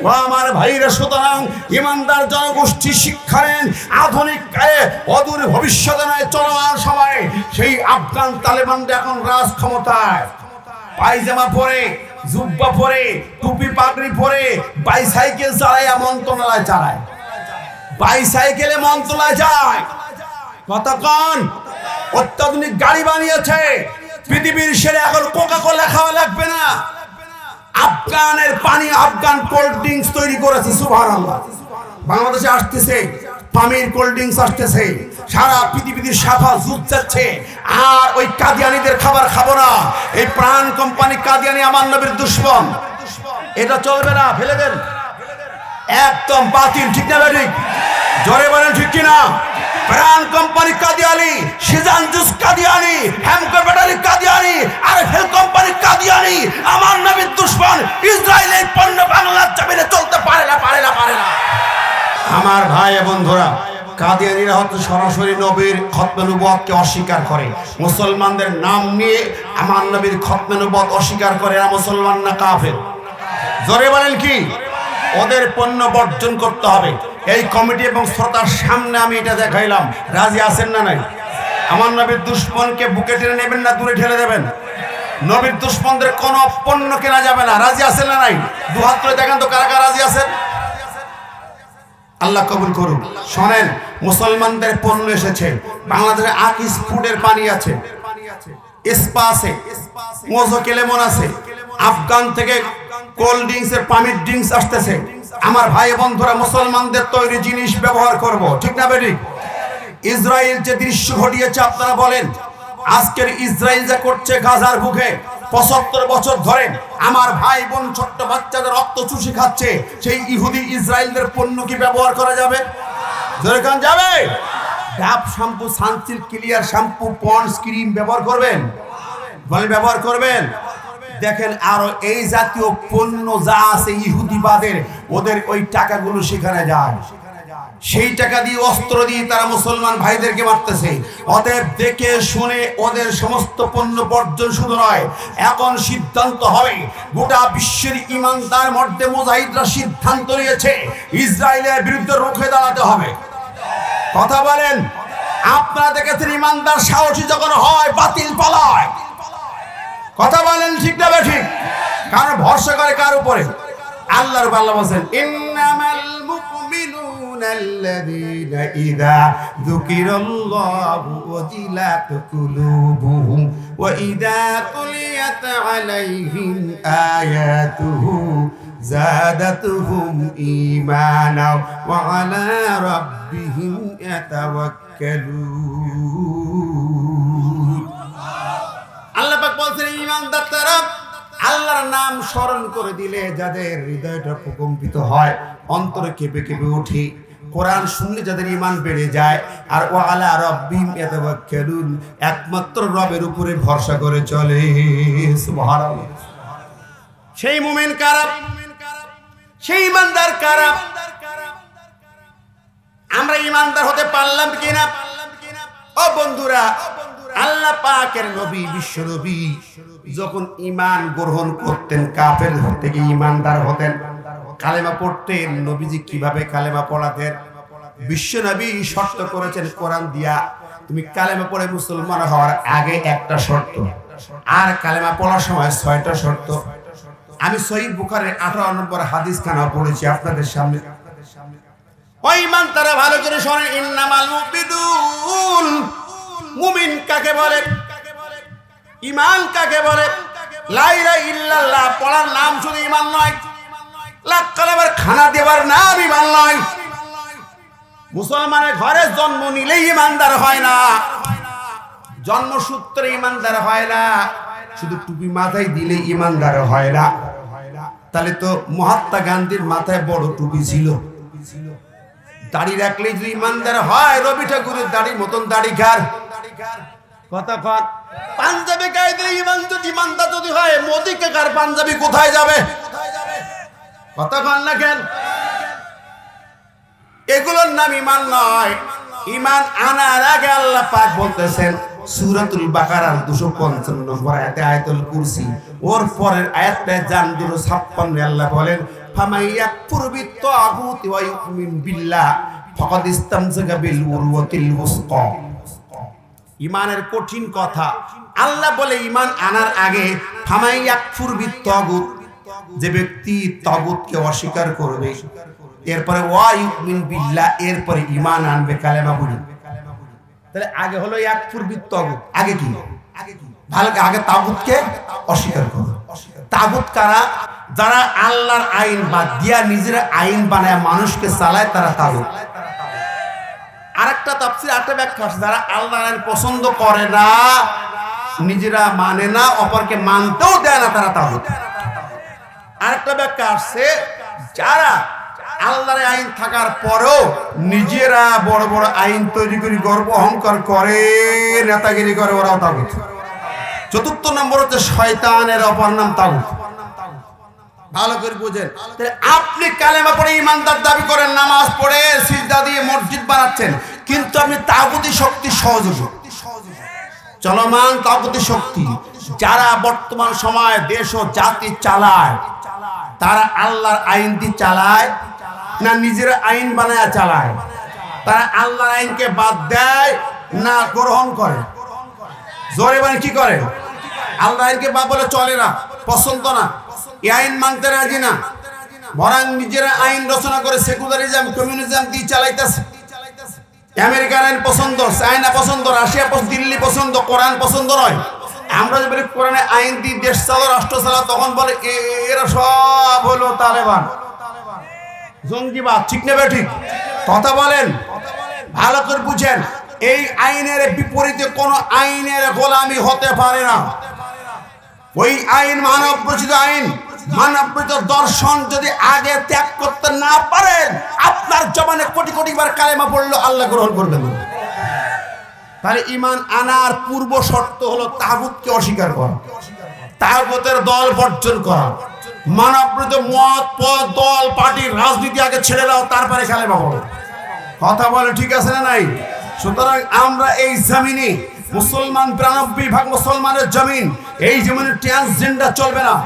ও আমার ভাইরা, সুতরাং ইমানদার জনগোষ্ঠী শিক্ষা নেন আধুনিক কালে অদূর ভবিষ্যতে নয়, চলমান সময়ে সেই আফগান তালেবানরা এখন রাজ ক্ষমতায়। পায়জামা পরে, জুব্বা পরে, টুপি পাগড়ি পরে বাইসাইকেল চালায়, মন্ত্রণালয় চালায়, বাইসাইকেলে মন্ত্রণালয় যায়। কতক্ষণ অত্যাধুনিক গাড়ি বানিয়েছে পৃথিবীর সেরা, এখন কোকা কোলা খাওয়া লাগবে না, আফগানের পানি, আফগান কোল্ড ড্রিঙ্কস তৈরি করেছে। সুবহানাল্লাহ। বাংলাদেশে আসতেছে পামির কোল্ড ড্রিঙ্কস আসতেছে, সারা পৃথিবীতে সাফা জুত যাচ্ছে। আর ওই কাদিয়ানিদের খাবার খাবো না। এই প্রাণ কোম্পানি কাদিয়ানি আমার নবীর দুশমন, এটা চলবে না, ফেলে দেন, একদম বাতিল। ঠিক না ঠিক? জোরে বলেন ঠিক কিনা? Pran company Qadiani, Sejan juice Qadiani, Hamko battery Qadiani, আর ফেল কোম্পানি কাদিয়ানি আমার নবীর দুশমন। ইসরায়েলের পণ্য বাংলার জমিনে চলতে পারে না, পারে না, পারে না। আমার ভাই বন্ধুরা, কাদিয়ানীরা হয়তো সরাসরি নবীর খতমে নবুয়তকে অস্বীকার করে, মুসলমানদের নাম নিয়ে আমার নবীর খতমে নবুয়ত অস্বীকার করে। এরা মুসলমান না কাফের? জোরে বলেন কি? ওদের পণ্য বর্জন করতে হবে। এই কমিটি এবং শ্রোতার সামনে আমি এটা দেখাইলাম, রাজি আছেন না নাই? আমার নবীর দুশমনকে বুকে টেনে নেবেন না দূরে ঠেলে দেবেন? নবীর দুশমনদের কোনো পণ্য কেনা যাবে না, রাজি আছেন না নাই? দুহাত তুলে দেখেন তো কারা কারা রাজি আছেন। আল্লাহ কবুল করুন। শোনেন, মুসলমানদের পণ্য এসেছে বাংলাদেশে। আকিস ফুডের পানি আছে, স্পা আছে, মোজোকে লেমন আছে, আফগান থেকে কোল্ড ড্রিঙ্কস এর পামির ড্রিঙ্কস আসতেছে। আমার ভাই বন্ধুরা, মুসলমানদের তৈরি জিনিস ব্যবহার করব, ঠিক না বেঠিক? ইসরায়েল যে দৃশ্য ঘটিয়েছে আপনারা বলেন, আজকের ইসরায়েল যা করছে গাজার বুকে 75 বছর ধরে আমার ভাই বোন ছোট্ট বাচ্চাদের রক্ত চুষে খাচ্ছে, সেই ইহুদি ইসরায়েলদের পণ্য কি ব্যবহার করা যাবে? যেরকম যাবে। Dove shampoo, Sunsilk, clear shampoo, Pond's cream ব্যবহার করবেন? বলে ব্যবহার করবেন। দেখেন আরো এই জাতীয় পণ্য যা আছে ইহুদিবাদের, ওদের ওই টাকাগুলো সেখানে যায়, সেই টাকা দিয়ে অস্ত্র দিয়ে তারা মুসলমান ভাইদেরকে মারতেছে। অতএব দেখে শুনে ওদের সমস্ত পণ্য বর্জন শুধু নয়, এখন সিদ্ধান্ত হবে গোটা বিশ্বের ইমানদার মধ্যে মুজাহিদরা সিদ্ধান্ত নিয়েছে ইসরায়েলের বিরুদ্ধে রুখে দাঁড়াতে হবে। কথা বলেন, আপনারা দেখেছেন ইমানদার সাহসী যখন হয় বাতিল পালায়। কথা বলেন ঠিক না ঠিক? কারণ ভরসা করে কার উপরে? আল্লাহর উপর। আল্লাহ বলেন, ইন্নামাল মুমিনুনা আল্লাযীনা ইযা যুকিরাল্লাহু ওয়াজিলাত কুলুবুহুম ওয়া ইযা তুলিয়াত আলাইহিম আয়াতুহু যাদাতুহুম ঈমানা ওয়া আলা রাব্বিহিম ইয়াতাওয়াক্কালুন। আল্লাহ পাক বলছেন, ঈমানদার তারা আল্লাহর নাম স্মরণ করে দিলে যাদের হৃদয়টা প্রকম্পিত হয়, অন্তরে কেঁপে কেঁপে ওঠে, কোরআন শুনলে যাদের ঈমান বেড়ে যায়, আর ওয়া আলা রাব্বিহিম ইয়াতাওয়াক্কালুন, একমাত্র রবের উপরে ভরসা করে চলে। সুবহানাল্লাহ। সেই মুমিন কারা? সেই ঈমানদার কারা? আমরা ঈমানদার হতে পারলাম কিনা? ও বন্ধুরা, আল্লাহ পাকের নবী, বিশ্ব নবী যখন ঈমান গ্রহণ করতেন, কাফের থেকে ঈমানদার হতেন, কালেমা পড়তেন, নবীজি কিভাবে কালেমা পড়াতেন? বিশ্ব নবী শর্ত করেছেন কোরআন দিয়া, তুমি কালেমা পড়ে মুসলমান হওয়ার আগে একটা শর্ত, আর কালেমা পড়ার সময় 6টা শর্ত। আমি সহিহ বুখারীর 18 নম্বর হাদিস খানা পড়েছি আপনাদের সামনে। ওই ঈমান তারা ভালো করে শোনেন। ইন্নামাল মুমিনুন, মুমিন কাকে বলে? ঈমান কাকে বলে? লা ইলাহা ইল্লাল্লাহ পড়ার নাম শুধু ঈমান নয়, লাখ কালেমার খানা দেবার নাম ঈমান নয়। মুসলমানের ঘরে জন্ম নিলেই ঈমানদার হয় না, জন্মসূত্রে ঈমানদার হয় না, শুধু টুপি মাথায় দিলে ঈমানদার হয় না। তাহলে তো মহাত্মা গান্ধীর মাথায় বড় টুপি ছিল, দাড়ি রাখলে যদি ইমানদার হয়, রবি ঠাকুরের দাড়ির মতন দাড়ি খার কথা কন। পাঞ্জাবি গায়ে দিলে ইমানদার যদি হয়, মোদিকে কার পাঞ্জাবি কোথায় যাবে কথা কন না কেন? এগুলোর নাম ইমান নয়। ইমান আনার আগে আল্লাহ পাক বলতেছেন সূরাতুল বাকারার 255 নম্বর আয়াতে, আয়াতুল কুরসি, ওর পরের আয়াতটা জান 256 আল্লাহ বলেন ফামাইয়াকুর বিত্তাগুতি ওয়া ইউমিন বিল্লাহ ফাকাদ ইসতামসাকা বিল উরওয়াতিল ওয়াসকা। ইমানের কঠিন কথা আল্লাহ বলে ইমান আনার আগে ফামাইয়াকুর বিত্তাগুত, যে ব্যক্তি তাগুতকে অস্বীকার করবে, এরপরে ওয়া ইউমিন বিল্লাহ, এরপরে ঈমান আনবে, কালেমা পড়ি। তাহলে আগে হলো ইয়াকফুর বিত্তাগুত, আগে কি? ভালো, আগে তাগুতকে অস্বীকার করো। তাগুত কারা? যারা আল্লাহর আইন বাদ দিয়া নিজের আইন বানায় মানুষকে চালায়, তারা তাগুত। আরেকটা তাফসীর, আরেকটা ব্যাখ্যা, যারা আল্লাহর আইন পছন্দ করে না, নিজেরা মানে না, অপরকে মানতেও দেয় না, তারা তাগুত। আরেকটা ব্যাখ্যা আসছে, যারা আল্লাহর আইন থাকার পরেও নিজেরা বড় বড় আইন তৈরি করে গর্ব অহংকার করে, নেতাগিরি করে, ওরাও তাগুত। চতুর্থ নম্বর হচ্ছে শয়তানের অপর নাম তাগুত। ভালো করে বুঝেন। আপনি কালেমা পড়ে ইমানদার দাবি করেন, নামাজ পড়ে সিজদা দিয়ে মসজিদ বানাচ্ছেন, কিন্তু আপনি তাগুতি শক্তি সহযোগী, চলমান তাগুতি শক্তি, যারা বর্তমান সময়ে দেশ ও জাতি চালায়, তারা আল্লাহর আইন দিয়ে চালায় না নিজের আইন বানায় চালায়? তারা আল্লাহর আইনকে বাদ দেয় না গ্রহণ করে? জোরে মানে কি করে? আল্লাহর আইনকে বাদ বলে চলে না, পছন্দ না, এই আইন মানতে রাজি না, বরং নিজেরা আইন রচনা করে সেকুলারিজম, কমিউনিজম দিয়ে চালাইতেছে। আমেরিকার আইন পছন্দ, চায়না পছন্দ, রাশিয়া পছন্দ, দিল্লি পছন্দ, কোরআন পছন্দ নয়। আমরা যে বলি কোরআনে আইন দিয়ে দেশ চালাও, রাষ্ট্র চালাও, তখন বলে এরা সব হলো তালেবান, জঙ্গিবাদ। ঠিক নেবে? ঠিক কথা বলেন, ভালো করে বুঝেন। এই আইনের বিপরীতে কোন আইনের গোলামি হতে পারে না। ওই আইন মানব রচিত আইন, মানব রচিত দর্শন যদি আগে ত্যাগ করতে না পারেন, আপনার জবানে কোটি কোটি বার কালেমা পড়লো, আল্লাহ গ্রহণ করবেন না। তাহলে ঈমান আনার পূর্ব শর্ত হলো তাগুতকে অস্বীকার করা, তাগুতের দল বর্জন করা, মানবরচিত মত, পদ, দল, পার্টি, রাজনীতি আগে ছেড়ে দাও, তারপরে কালেমা পড়ো। কথা বলে ঠিক আছে না নাই? সুতরাং আমরা এই জমিনে মুসলমান, 92% মুসলমানের জমিন, এই জমিনে ট্রান্সজেন্ডার চলবে না।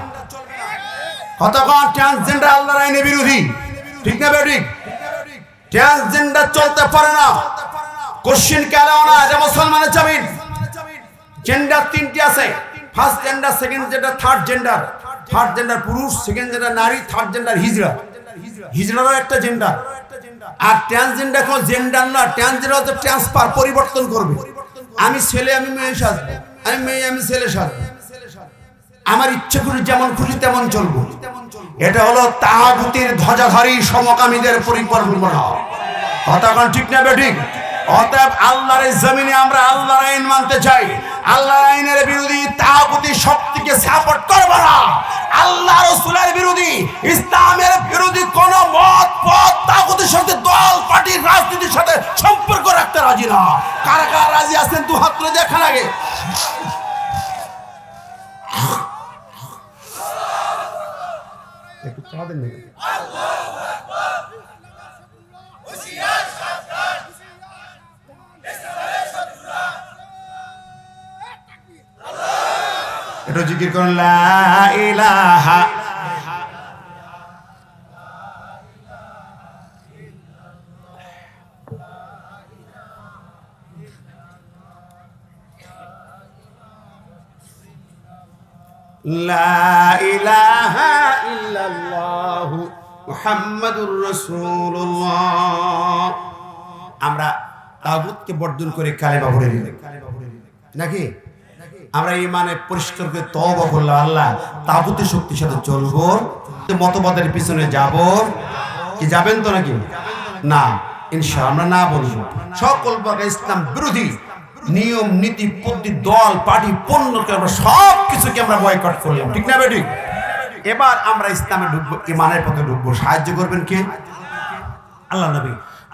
কতক্ষণ ট্রান্সজেন্ডার আল্লাহর আইনের বিরোধী, ঠিক না বেঠিক? ট্রান্সজেন্ডার চলতে পারে না, কোশ্চেন কেন না? এটা মুসলমানের জমিন। জেন্ডার তিনটি আছে, first gender, second gender, third gender. First gender পুরুষ, সেকেন্ড জেন্ডার নারী, থার্ড জেন্ডার হিজড়া। হিজড়ারও একটা জেন্ডার। আর ট্রান্সজেন্ডার কোনো জেন্ডার না, ট্রান্সজেন্ডার হচ্ছে ট্রান্সফার, পরিবর্তন করবে। আমি ছেলে, আমি মেয়ে সাজবো, আমি মেয়ে, আমি ছেলে সাজবো, আমার ইচ্ছে করি যেমন খুশি তেমন চলবো। এটা হলো তাগুতের ধ্বজাধারী সমকামীদের পরিকল্পনা। কথা কোন ঠিক না বেঠিক? অতএব আল্লাহর জমিনে আমরা আল্লাহর আইন মানতে চাই, আল্লাহর আইনের বিরোধী তাগুতি শক্তিকে সাপোর্ট করব না। আল্লাহ রাসূলের বিরোধী, ইসলামের বিরোধী কোন মত, পথ, তাগুতি শক্তি, দল, পার্টি, রাজনীতির সাথে সম্পর্ক রাখতে রাজি না। কারা কারা রাজি আছেন দু হাত তুলে দেখান আগে। একটু চা দেন। এটা জিকির করুন, লা ইলাহা লা ইলাহা ইল্লাল্লাহু মুহাম্মাদুর রাসূলুল্লাহ। আমরা তাগুতকে বর্জন করে কালেমা পড়ে নিলাম নাকি? আমরা ঈমানে পরিষ্কার করে তওবা করলাম, আল্লাহ তাগুতের শক্তির সাথে চলবো, মতবাদের পিছনে যাব কি? যাবেন তো নাকি? না, ইনশাআল্লাহ আমরা না বলবো। সকল প্রকার ইসলাম বিরোধী নিয়ম, নীতি, পদ্ধতি, দল, পার্টি, পণ্যকে আমরা সব কিছুকে আমরা বয়কট করলাম, ঠিক না বেঠিক? এবার আমরা ইসলামে ঢুকবো, ইমানের পথে ঢুকবো। সাহায্য করবেন কে? আল্লাহ নবী।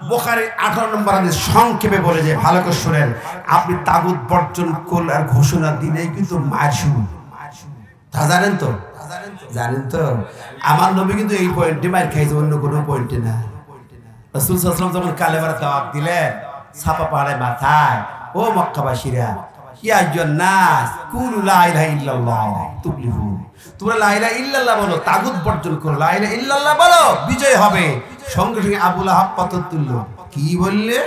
বুখারী 18 নম্বর হাদিস সংক্ষেপে বলে যে ভালো করে শুনেন, আপনি তাগুত বর্জন করার ঘোষণা দিলেই কিন্তু মায়ের শুরু। তা জানেন তো? জানেন তো আমার নবী কিন্তু এই পয়েন্টে মার খাইছে, অন্য কোনো পয়েন্টে না। রাসূল সাল্লাল্লাহু আলাইহি ওয়াসাল্লাম যখন কালেমার দাওয়াত দিলেন ছাপা পাহাড়ে মাথায়, ও মক্কাবাসীরা, ইয়া আইয়ুহান নাস কুলু লা ইলাহা ইল্লাল্লাহ তুফলিহুন, তোমরা লা ইলাহা ইল্লাল্লাহ বলো, তাগুত বর্জন করো, লা ইলাহা ইল্লাল্লাহ বলো, বিজয় হবে। সঙ্গে সঙ্গে আবু লাহাব পাথর তুলল। কি বললে?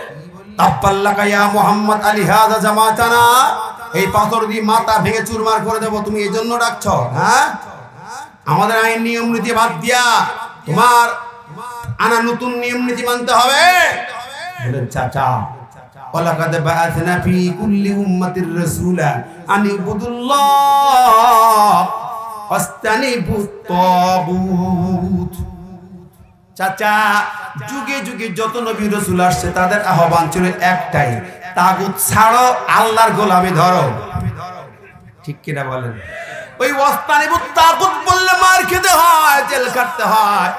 তাব্বাল্লাকা ইয়া মুহাম্মদ আলি হাযা জামাতানা, এই পাথর দিয়ে মাথা ভেঙে চুরমার করে দেব, তুমি এই জন্য ডাকছো? হ্যাঁ, আমাদের আইন নিয়ম নীতি বাদ দিয়া তোমার আনা নতুন নিয়ম নীতি মানতে হবে। বলেন চাচা, ওয়ালাকাদ বাআসনা ফি কুল্লি উম্মাতির রাসূলা আন ইবুদুল্লাহ ওয়াস্তানিবুত তাগুত। চাচা, যুগে যুগে যত নবী রাসূল আসছে তাদের আহ্বান ছিল একটাই, তাগুত ছাড়ো, আল্লাহর গোলামি ধরো। ঠিক কিনা বলেন? ওই ওয়াস্তানিবুত তাগুত বললে মার খেতে হয়, জেল কাটতে হয়।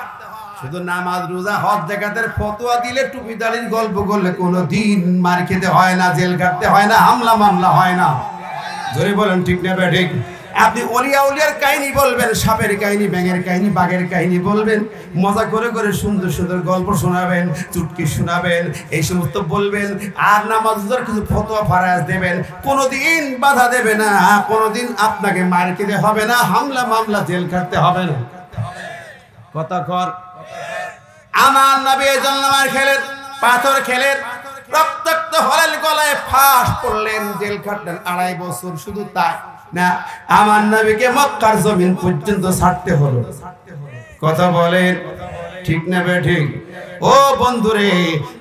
শুধু নামাজ রোজা হজ যাকাতের ফতোয়া দিলে টুপি দাড়ির গল্প করলে কোনোদিন মার খেতে হয় না, জেল কাটতে হয় না, হামলা মামলা হয় না। জোরে বলেন ঠিক না ঠিক? আপনি ওলিয়া উলিয়ার কাহিনী বলবেন, সাপের কাহিনী, ব্যাঙের কাহিনী, বাঘের কাহিনী বলবেন, মজা করে করে সুন্দর সুন্দর গল্প শোনাবেন, চুটকি শোনাবেন, এই সমস্ত বলবেন, আর নামাজ রোজার কিছু ফতোয়া ফারাজ দেবেন, কোনোদিন বাধা দেবে না, কোনোদিন আপনাকে মার খেতে হবে না, হামলা মামলা জেল কাটতে হবে না। কথা কর। আমার নবী এজন্য মার খেলেন, পাথর খেলেন, রক্তাক্ত হলেন, গলায় ফাঁস পড়লেন, জেল খাটলেন 2.5 বছর। শুধু তাই না, আমার নবীকে মক্কার জমিন পর্যন্ত ছাড়তে হলো। কথা বলেন ঠিক না বে ঠিক? ও বন্ধুরে,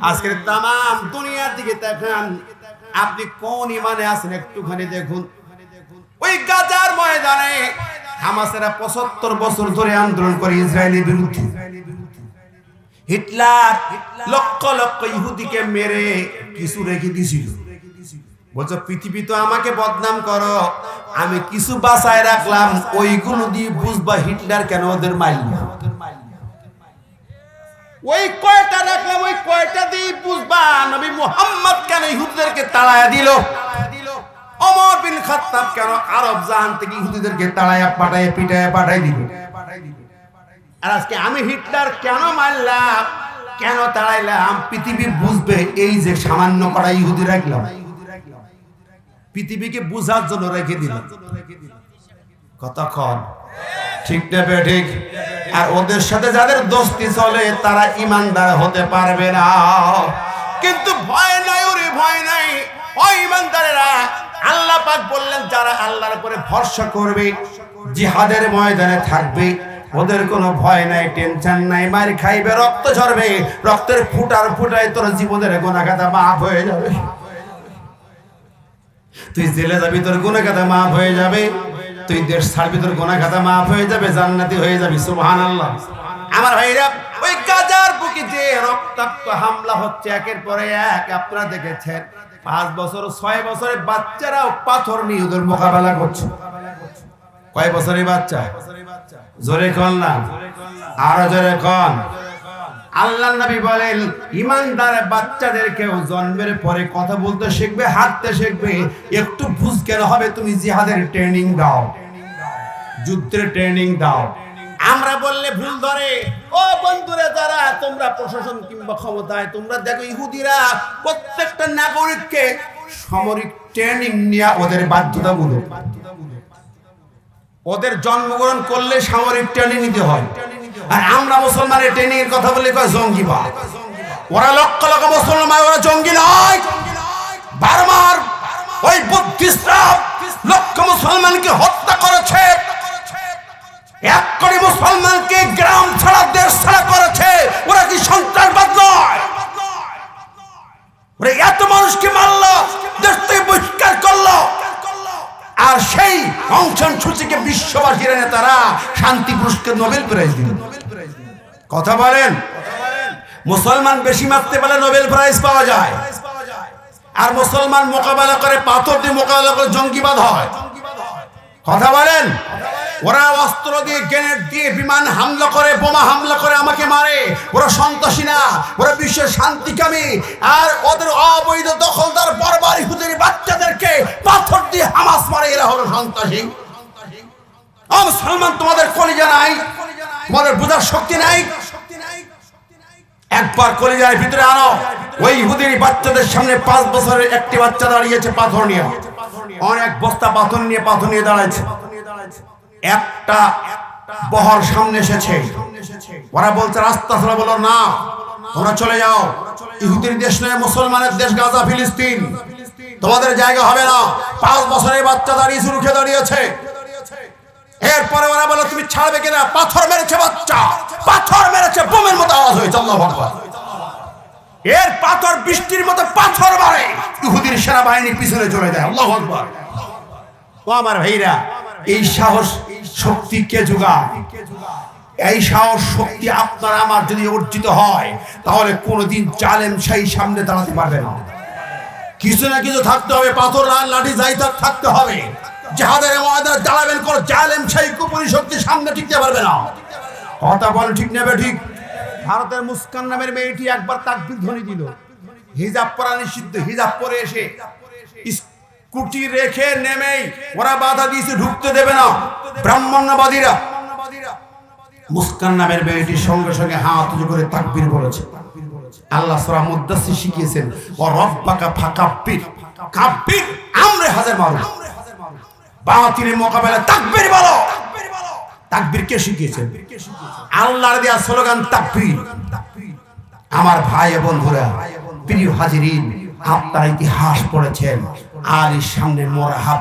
আজকের তামাম দুনিয়ার দিকে তাকান, আপনি কোন ইমানে আছেন একটুখানি দেখুন। ওই গাজার ময়দানে হামাসেরা 75 বছর ধরে আন্দোলন করে ইসরায়েলের বিরুদ্ধে। হিটলার লক্ষ লক্ষ ইহুদিকে মেরে কিছু রেখে দিয়েছিল। বলছো পৃথিবী তো আমাকে বদনাম করো, আমি কিছু বাঁচায় রাখলাম, ওইগুলো দিয়ে বুঝবা হিটলার কেন ওদের মারল। ওই কয়টা রাখলাম, ওই কয়টা দিয়ে বুঝবা নবী মুহাম্মদ কেন ইহুদিদেরকে তাড়ায়া দিল, ওমর বিন খাত্তাব কেন আরব জাহান থেকে ইহুদিদেরকে তাড়ায়া পাঠায় পিটায় পাঠাই দিল। আর আজকে আমি হিটলার কেন মারলাম, কেন তাড়াইলাম, পৃথিবী বুঝবে এই যে সামান্য করা ইহুদি রাখলাম, পৃথিবীকে বুঝার জন্য রেখে দিলাম। কতক্ষণ ঠিক না ঠিক? আর ওদের সাথে যাদের দোস্তি চলে তারা ইমানদার হতে পারবে না। কিন্তু ভয় নাই, ওরে ভয় নাই, ওই ইমানদারেরা, আল্লাহ পাক বললেন যারা আল্লাহর উপরে ভরসা করবে, জিহাদের ময়দানে থাকবে, ওদের কোনো ভয় নাই, টেনশন নাই, মার খাইবে, রক্ত ঝরবে, রক্তের ফুটার ফুটায় তোর জীবনের গুনাহ খাতা মাফ হয়ে যাবে। তুই জেলে যাবি, তোর গুনাহ খাতা মাফ হয়ে যাবে, তুই দেশ ছাড়বি, তোর গুনাহ খাতা মাফ হয়ে যাবে, জান্নাতি হয়ে যাবি। সুবহানাল্লাহ। আমার ভাইরা, ওই গাজার বুকে যে রক্তাক্ত হামলা হচ্ছে একের পরে এক, আপনারা দেখেছেন 5 বছর 6 বছরের বাচ্চারাও পাথর নিয়ে ওদের মোকাবেলা করছে। কয় বছরের বাচ্চা? জোরে কন না, আরো জোরে কন। আল্লাহর নবী বলেন ইমানদার বাচ্চাদেরকেও জন্মের পরে কথা বলতে শিখবে, হাঁটতে শিখবে। একটু বুঝ কেন হবে, তুমি জিহাদের ট্রেনিং দাও, যুদ্ধের ট্রেনিং দাও। আমরা বললে ভুল ধরে। ও বন্ধুরা, যারা তোমরা প্রশাসন কিংবা ক্ষমতায়, তোমরা দেখো ইহুদিরা প্রত্যেকটা নাগরিককে সামরিক ট্রেনিং নেওয়া ওদের বাধ্যতামূলক। ওদের জন্মগ্রহণ করলে সামরিক ট্রেনিং নিতে হয়। আর আমরা মুসলমানের ট্রেনিং এর কথা বলে কয় জঙ্গিবাদ। ওরা লক্ষ লক্ষ মুসলমান, ওরা জঙ্গি নয়। বারবার ওই বুদ্ধিস্টরা লক্ষ মুসলমানকে হত্যা করেছে, এক কোটি মুসলমানকে গ্রাম ছাড়া দেশ ছাড়া করেছে। ওরা কি সন্ত্রাসবাদ নয়? ওরা এত মানুষকে মারলো, দেশ থেকে বহিষ্কার করলো, আর সেই অংশন সূচিকে বিশ্ববাসীর নেতারা শান্তি পুরস্কার নোবেল প্রাইজ দিল। কথা বলেন, মুসলমান বেশি মারতে পারলে নোবেল প্রাইজ পাওয়া যায়, আর মুসলমান মোকাবেলা করে, পাথর দিয়ে মোকাবেলা করে জঙ্গিবাদ হয়। কথা বলেন। ওরা অস্ত্র দিয়ে, গ্রেনেড দিয়ে, বিমান হামলা করে, বোমা হামলা করে আমাকে মারে। ওরা সন্ত্রাসী না, ওরা বিশ্বের শান্তিকামী। আর ওদের অবৈধ দখলদার বর্বর ইহুদির বাচ্চাদেরকে পাথর দিয়ে হামাস মারে, এরা হলো সন্ত্রাসী। মুসলমান, তোমাদের কলিজা নাই, তোমাদের বোঝার শক্তি নাই। একবার কলিজার ভিতরে আনো, ওই ইহুদির বাচ্চাদের সামনে 5 বছরের একটি বাচ্চা দাঁড়িয়েছে পাথর নিয়ে, অনেক বস্তা পাথর নিয়ে দাঁড়াচ্ছে। একটা বহর সামনে এসেছে, ওরা বলছে রাস্তা ছাড়া, বলো না তোমরা চলে যাও, ইহুদির দেশ নয়, মুসলমানের দেশ গাজা ফিলিস্তিন, তোমাদের জায়গা হবে না। 5 বছরের বাচ্চা দাঁড়িয়েছে, রুখে দাঁড়িয়েছে। এরপরে ওরা বলে তুমি ছাড়বে কিনা? পাথর মেরেছে বাচ্চা, পাথর মেরেছে, বোমের মতো আওয়াজ হয়েছে। আল্লাহু আকবার। এর পাথর বৃষ্টির মতো পাথর মারে, ইহুদির সেনাবাহিনী পিছনে চলে যায়। আল্লাহু আকবার। ও আমার ভাইরা, এই সাহস শক্তি কে যোগায়? এই সাহস শক্তি আপনার আমার যদি অর্জিত হয়, তাহলে কোনোদিন জালেম সেই সামনে দাঁড়াতে পারবে না। কিছু না কিছু থাকতে হবে, পাথর লাঠি যাই থাকতে হবে। যাহাদের ময়দানে দাঁড়াবেন কোন জালেম সেই কুপুরি শক্তি সামনে টিকতে পারবে না। কথা বলে ঠিক নেবে ঠিক। ভারতের মুস্কান নামের মেয়েটি একবার তাকবীর ধ্বনি দিল, হিজাব পরা নিষিদ্ধ, হিজাব পরে এসে স্কুটি রেখে নেমেই ওরা বাধা দিয়েছে, ঢুকতে দেবে না ব্রাহ্মণ্যবাদীরা। মুস্কান নামের মেয়েটির সঙ্গে সঙ্গে হাত উঁচু করে তাকবীর বলেছে। আল্লাহ সূরা মুদ্দাসসির শিখিয়েছেন, ও রব্বাকা ফাকাব্বির, কাব্বির আমরে হাজার মারু, বাতিলের মোকাবেলায় তাকবীর বলো। তাকবীর কে শিখিয়েছেন? আল্লাহর দেয়া স্লোগান তাকবীর। আমার ভাই বন্ধুরা, প্রিয় হাজিরিন, আপনারা ইতিহাস পড়েছেন, আলীর সামনে মোরাহাব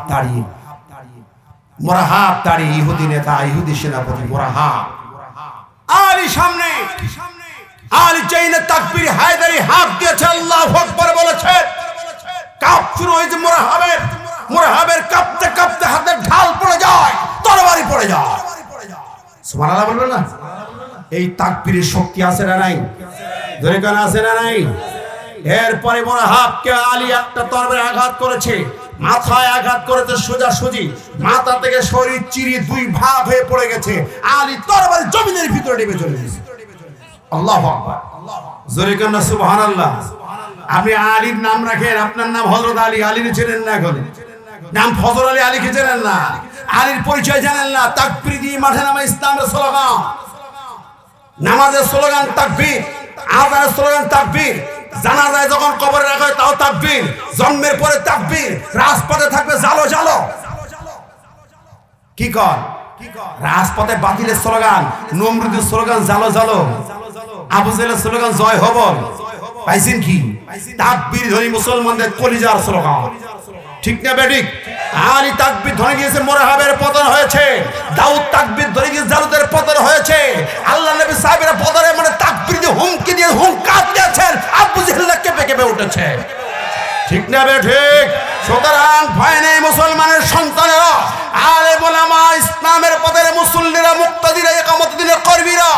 দাঁড়িয়ে, ইহুদি নেতা, ইহুদি সেনাপতি মোরাহাব আলীর সামনে, আলী চাইলে তাকবীর হায়দারি হাত দিয়েছে, আল্লাহু আকবার বলেছে। কাপ শুরু হয়েছে মোরাহাবের কাঁপতে কাঁপতে হাতের ঢাল পড়ে যায়, তরবারি পড়ে যায়। সুবহানাল্লাহ বলবেন না? এই তাকবীরের শক্তি আছে না নাই? ধরে কেন আছে না নাই? এরপরে মোরাহাবকে আলী একটা তরবারি আঘাত করেছে, মাথায় আঘাত করেছে সোজাসুজি, মাথা থেকে শরীর চিরি 2 ভাগ হয়ে পড়ে গেছে। আলী তরবারি জমিনের ভিতরে নেমে চলে গেছে। আল্লাহু আকবার। জোরে কেন সুবহানাল্লাহ। আপনি আলীর নাম রাখেন, আপনার নাম হযরত আলী, আলীর চেনেন না, এখন নাম ফজল আলী, আলীকে চেনেন না, আলীর পরিচয় জানেন না। তাকবীর দিয়ে মাঠে নামা ইসলামের স্লোগান, নামাজের স্লোগান তাকবীর, আযানের স্লোগান তাকবীর, জানাজায় যখন কবরে রাখা হয় তাও তাকবীর, জন্মের পরে তাকবীর, রাজপথে থাকবে জালো জালো। কি কর রাজপথে বাতিলের স্লোগান, নমরুদের স্লোগান জালো জালো, আবু জেহেলের স্লোগান জয় হবল। পাইছেন কি? তাকবীর ধ্বনি মুসলমানদের কলিজার স্লোগান, ঠিক না বেঠিক? আলী তাকবীর ধ্বনি দিয়েছে, মোরাহাবের পতন হয়েছে। দাউদ তাকবীর ধ্বনি দিয়ে জালুতের পতন হয়েছে। আল্লাহ নবী সাহাবীরা বদরে মানে তাকবীর দিয়ে হুমকি দিয়ে হুঙ্কার দিয়েছেন, আবু জেহেল কেঁপে কেঁপে উঠেছে, ঠিক না বেঠিক? সুতরাং ভয় নেই মুসলমানের সন্তানেরা, আলেম ওলামা, ইসলামের পথের মুসল্লিরা, মুক্তাদিরা, ইকামত দিনের কর্মীরা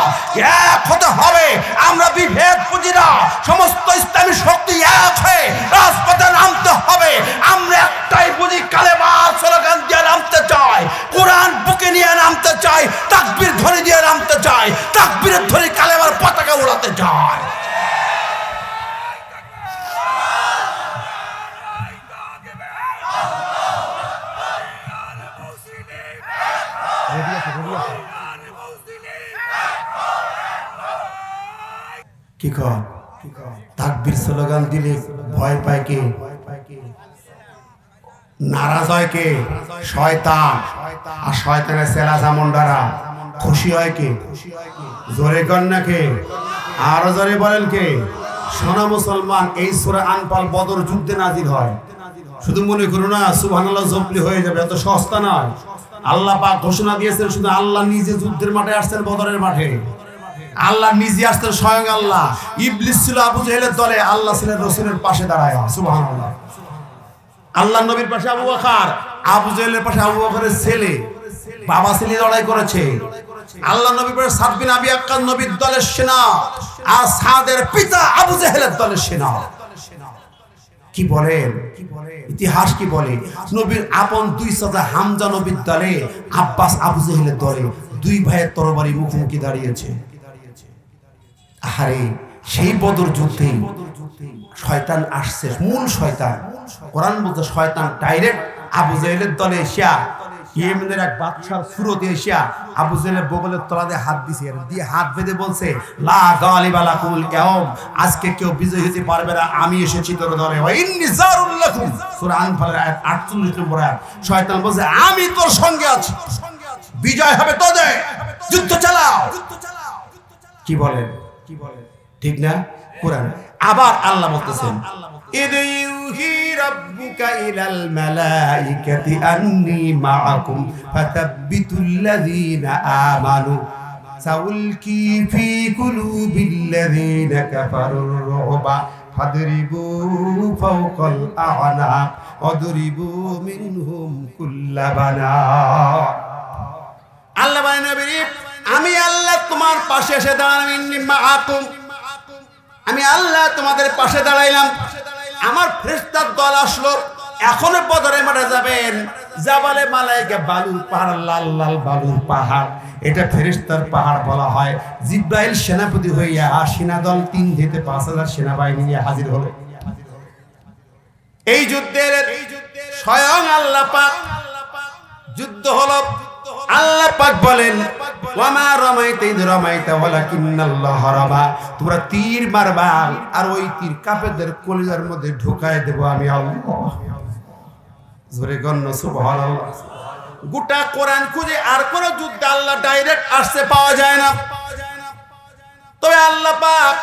এক হতে হবে। আমরা বিভেদ বুঝি না, সমস্ত ইসলামী শক্তি এক হয়ে রাজপথে নামতে হবে। আমরা একটাই বুঝি, কালেমার স্লোগান দিয়ে নামতে চাই, কোরআন বুকে নিয়ে নামতে চাই, তাকবীর ধ্বনি দিয়ে নামতে চাই, তাকবীরের ধ্বনি কালেমার পতাকা উড়াতে চাই। কি কর? তাকবীর স্লোগান দিলে ভয় পায় কে? নারাজ হয় কে? শয়তান। আর শয়তানের চেলা চামুন্ডারা খুশি হয় কে? জোরে কর না কে? আরো জোরে বলেন কে? সোনা মুসলমান, এই সূরা আনফাল বদর যুদ্ধে নাজিল হয়। শুধু মনে করো না সুবহানাল্লাহ জপলি হয়ে যাবে, এত সস্তা নয়। আল্লাহ পাক ঘোষণা দিয়েছেন, শুধু আল্লাহ নিজে যুদ্ধের মাঠে আসছেন, বদরের মাঠে আল্লাহ নিজে আসতেন, স্বয়ং আল্লাহ। ইবলিস ছিল আবু জেহেলের দলে, আল্লাহ ছিলেন রাসূলের পাশে দাঁড়ায়। সুবহানাল্লাহ। আল্লাহ নবীর পাশে আবু বকর, আবু জেহেলের পাশে আবু বকরের ছেলে, বাবা ছেলে লড়াই করেছে। আল্লাহ নবীর পাশে সাদ বিন আবি ওয়াক্কাস নবীর দলের সেনা, আর সাদের পিতা আবু জেহেলের দলের সেনা। কি বলেন, ইতিহাস কি বলে? নবীর আপন দুই চাচা হামজা নবীর দলে, আব্বাস আবু জেহেলের দলে, দুই ভাইয়ের তরবারি মুখোমুখি দাঁড়িয়েছে। আরে সেই বদর যুদ্ধে শয়তান আসছে, মূল শয়তান। কোরআন বলতে শয়তান ডাইরেক্ট আবু জেহেলের দলে এসিয়া, ইয়েমেনের এক বাদশার সুরতে এসিয়া আবু জেহেলের বগলের তলাতে হাত দিছে, দিয়ে হাত বেঁধে বলছে, লা গালিবা লাকুম ইয়াউম, আজকে কেউ বিজয় হতে পারবে না, আমি এসেছি তোর দলে। ওয়া ইন্নী জারুল লাকুম, সূরা আনফালের আয়াত 48 নম্বর আয়াত। শয়তান বলছে, আমি তোর সঙ্গে আছি, বিজয় হবে তোদের, যুদ্ধ চালাও। কি বলেন, ঠিক না? কোরআন আবার আল্লাহ বলতেছেন, ইদ ইউহি রাব্বুকা ইলাল মালাইকাতি আন্নী মাআকুম ফাতাব্বিতুল্লাযীনা আমানু সাউলকি ফি কুলুবিল্লাযীনা কাফারুর রুবা ফাদরিবু ফাওকাল আ'নাক ওয়াদরিবু মিনহুম কুল্লা বানান। আল্লাহ বলেন, নবী আমি আল্লাহ তোমার পাশে এসে দাঁড়ালাম, ইন্নী মাআকুম, আমি আল্লাহ তোমাদের পাশে দাঁড়াইলাম। আমার ফেরেশতার দল আসলো, এখনো বদরে মাঠে যাবেন। জাবালে মালাইকা, বালুর পাহাড়, লাল লাল বালুর পাহাড়, এটা ফেরেশতার পাহাড় বলা হয়। জিব্রাইল সেনাপতি হইয়া সেনা দল 3 থেকে 5,000 সেনাবাহিনী নিয়ে হাজির হলো। এই যুদ্ধের স্বয়ং আল্লাহ পাক, যুদ্ধ হলো। আল্লাহ পাক বলেন, ওয়ামা রামাইতা ইদ রামাইতা ওয়ালাকিন্নাল্লাহ রামা, তোমরা তীর মারবা আর ওই তীর কাফেরদের কলিজার মধ্যে ঢোকায় দেব আমি আল্লাহ। জোরে গণ্য সুবহানাল্লাহ। গোটা কোরআন খুঁজে আর কোন যুদ্ধে আল্লাহ ডাইরেক্ট আসতে পাওয়া যায় না। তবে আল্লাহ পাক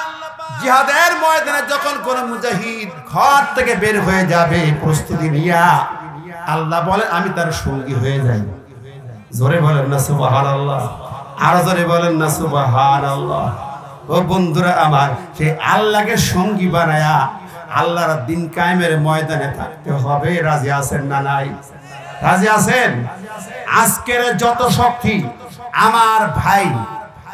জিহাদের ময়দানে যখন কোন মুজাহিদ ঘর থেকে বের হয়ে যাবে প্রস্তুতি নিয়া, আল্লাহ বলে আমি তার সঙ্গী হয়ে যাই। জোরে বলেন না সুবহানাল্লাহ, আরো জোরে বলেন না সুবহানাল্লাহ। ও বন্ধুরা আমার, সেই আল্লাহকে সঙ্গী বানায়া আল্লাহর দিন কায়েমের ময়দানে থাকতে হবে। রাজি আছেন না নাই? রাজি আছেন? আজকের যত শক্তি আমার ভাই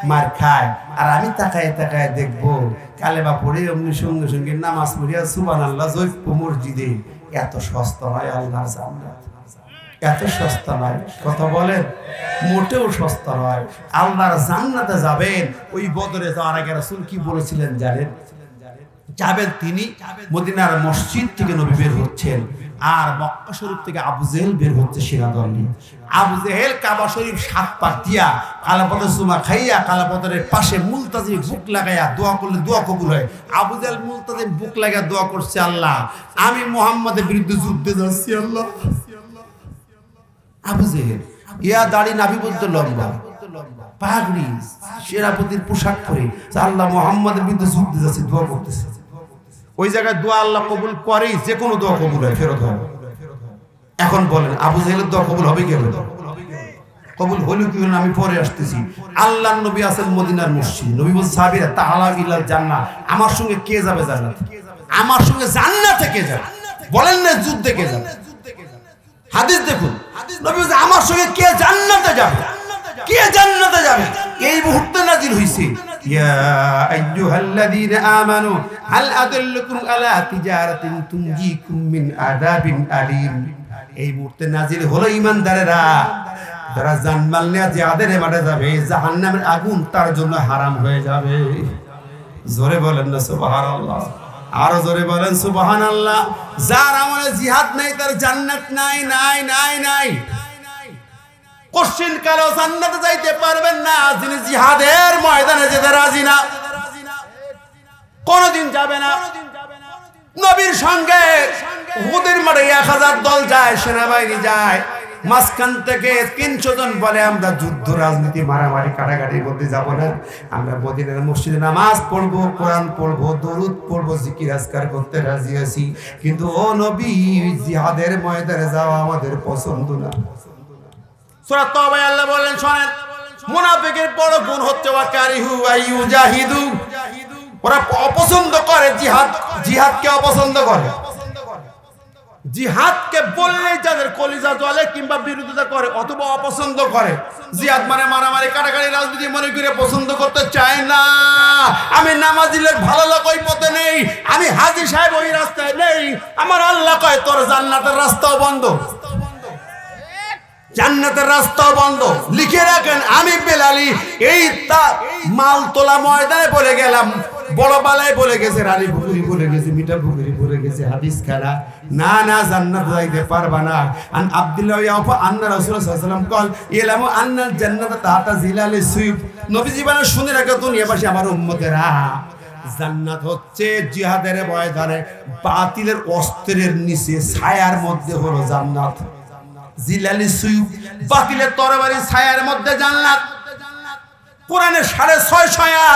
মার খায় আর আমি তাকায় তাকায় দেখবো, কালেমা পড়ে অমনি সঙ্গে সঙ্গে নামাজ পড়িয়া সুবহানাল্লাহ জয়পুর মসজিদে, এত সস্তা নয় আল্লাহর জান্নাত, এত সস্তা নয়। কথা বলেন, মোটেও সস্তা নয়। আল্লাহর জান্নাতে যাবেন। ওই বদরে যাওয়ার আগে রাসূল কি বলেছিলেন জানেন? যাবেন তিনি মদিনার মসজিদ থেকে নবী বের হচ্ছেন, আর মক্কা শরীফ থেকে আবু জেহেল বের হচ্ছে সেনাদল নিয়ে। আবু জেহেল কাবা শরীফ 7 পাক দিয়া কালাপথের সুমা খাইয়া কালাপথের পাশে মুলতাজিম বুক লাগাইয়া দোয়া করলে দোয়া কবুল হয়। আবু জেহেল মুলতাজিম বুক লাগাইয়া দোয়া করছে, আল্লাহ আমি মুহাম্মাদের বিরুদ্ধে যুদ্ধে যাচ্ছি আল্লাহ। আবু জেহেল ইয়া দাড়ি নাভি পর্যন্ত লম্বা, পাগড়ি, সেনাপতির পোশাক পরে আল্লাহ মুহাম্মাদের বিরুদ্ধে যুদ্ধে যাচ্ছে, দোয়া করতেছে। ওই জায়গায় দোয়া আল্লাহ কবুল করে, যে কোনো দোয়া কবুল হয়, ফেরত হয়। এখন বলেন আবু জেহেলের দোয়া কবুল হবে কি হবে? কবুল হলো কি হলো আমি পরে আসতেছি। আল্লাহর নবী আছেন মদিনার মসজিদ, নবী বলেন সাহাবীরা তাআলা ইলাল জান্নাহ, আমার সঙ্গে কে যাবে জান্নাতে? আমার সঙ্গে জান্নাতে কে যাবে? বলেন না যুদ্ধে কে যাবে? হাদিস দেখুন, নবী বলেন আমার সঙ্গে কে জান্নাতে যাবে? কে জান্নাতে যাবে? এই মুহূর্তে নাজিল হইছে, ইয়া আইয়ুহাল্লাযীনা আমানু হাল আদুল্লুকুম আলা তিজারাতিন তুনজিকুম মিন আযাবিন আলীম। এই মুহূর্তে নাজিল হলো, ঈমানদারেরা যারা জানমাল নিয়ে জিহাদের মাঠে যাবে, জাহান্নামের আগুন তার জন্য হারাম হয়ে যাবে। জোরে বলেন না সুবহানাল্লাহ, আরো জোরে বলেন সুবহানাল্লাহ। যার আমলে জিহাদ নাই তার জান্নাত নাই, নাই নাই নাই। কোশ্চিন কালো জান্নাতে যাইতে পারবেন না যিনি জিহাদের ময়দানে যেতে রাজি না, কোনদিন যাবে না। নবীর সঙ্গে উহুদের মাঠে 1000 দল যায়, সেনাবাহিনী যায়, মাঝখান থেকে 300 জন বলে আমরা যুদ্ধ রাজনীতি মারামারি কাটাকাটির মধ্যে যাব না, আমরা মদিনার মসজিদে নামাজ পড়বো, কোরআন পড়বো, দরুদ পড়বো, জিকির আজকার করতে রাজি আছি, কিন্তু ও নবী জিহাদের ময়দানে যাওয়া আমাদের পছন্দ না। সূরা তাওবায় আল্লাহ বলেন, শুনেন, মুনাফিকের বড় গুণ হচ্ছে ওয়াকারিহু আইয়ুজাহিদু, ওরা অপছন্দ করে জিহাদ, জিহাদকে অপছন্দ করে। জিহাদকে বললে যাদের কলিজা জ্বলে কিংবা বিরোধিতা করে অথবা অপছন্দ করে, জিহাদ মানে মারামারি কাটাকাটি রাজনীতি মনে করে পছন্দ করতে চায় না। আমি নামাজিলের ভালো লোক ওই পথে নেই, আমি হাজী সাহেব ওই রাস্তায় নেই। আমার আল্লাহ কয় তোর জান্নাতের রাস্তাও বন্ধ, জান্নাতের রাস্তাও বন্ধ। লিখে রাখেন, আমি বেলালি এই মালতোলা ময়দানে বলে গেলাম, বড় বালায় বলে গেছে, রানী পুকুরি বলে গেছে, মিঠা পুকুরি বলে গেছে, হাদিস খানা না না জান্নাত যাইতে পারবা না। আন আব্দুল্লাহ ইয়াফা আন্না রাসূলুল্লাহ সাল্লাল্লাহু আলাইহি ওয়াসাল্লাম কল ইলামু আন্নাল জান্নাতা তাহতা জিলালিস সুয়ুফ। নবী জীবনে শুনে রাখো দুনিয়াবাসী আমার উম্মতেরা, জান্নাত হচ্ছে জিহাদের ময়দানে বাতিলের অস্ত্রের নিচে ছায়ার মধ্যে হলো জান্নাত। জিলালিস সুয়ুফ, বাতিলের তরবারি ছায়ার মধ্যে জান্নাত। কোরআনে 650 আয়াত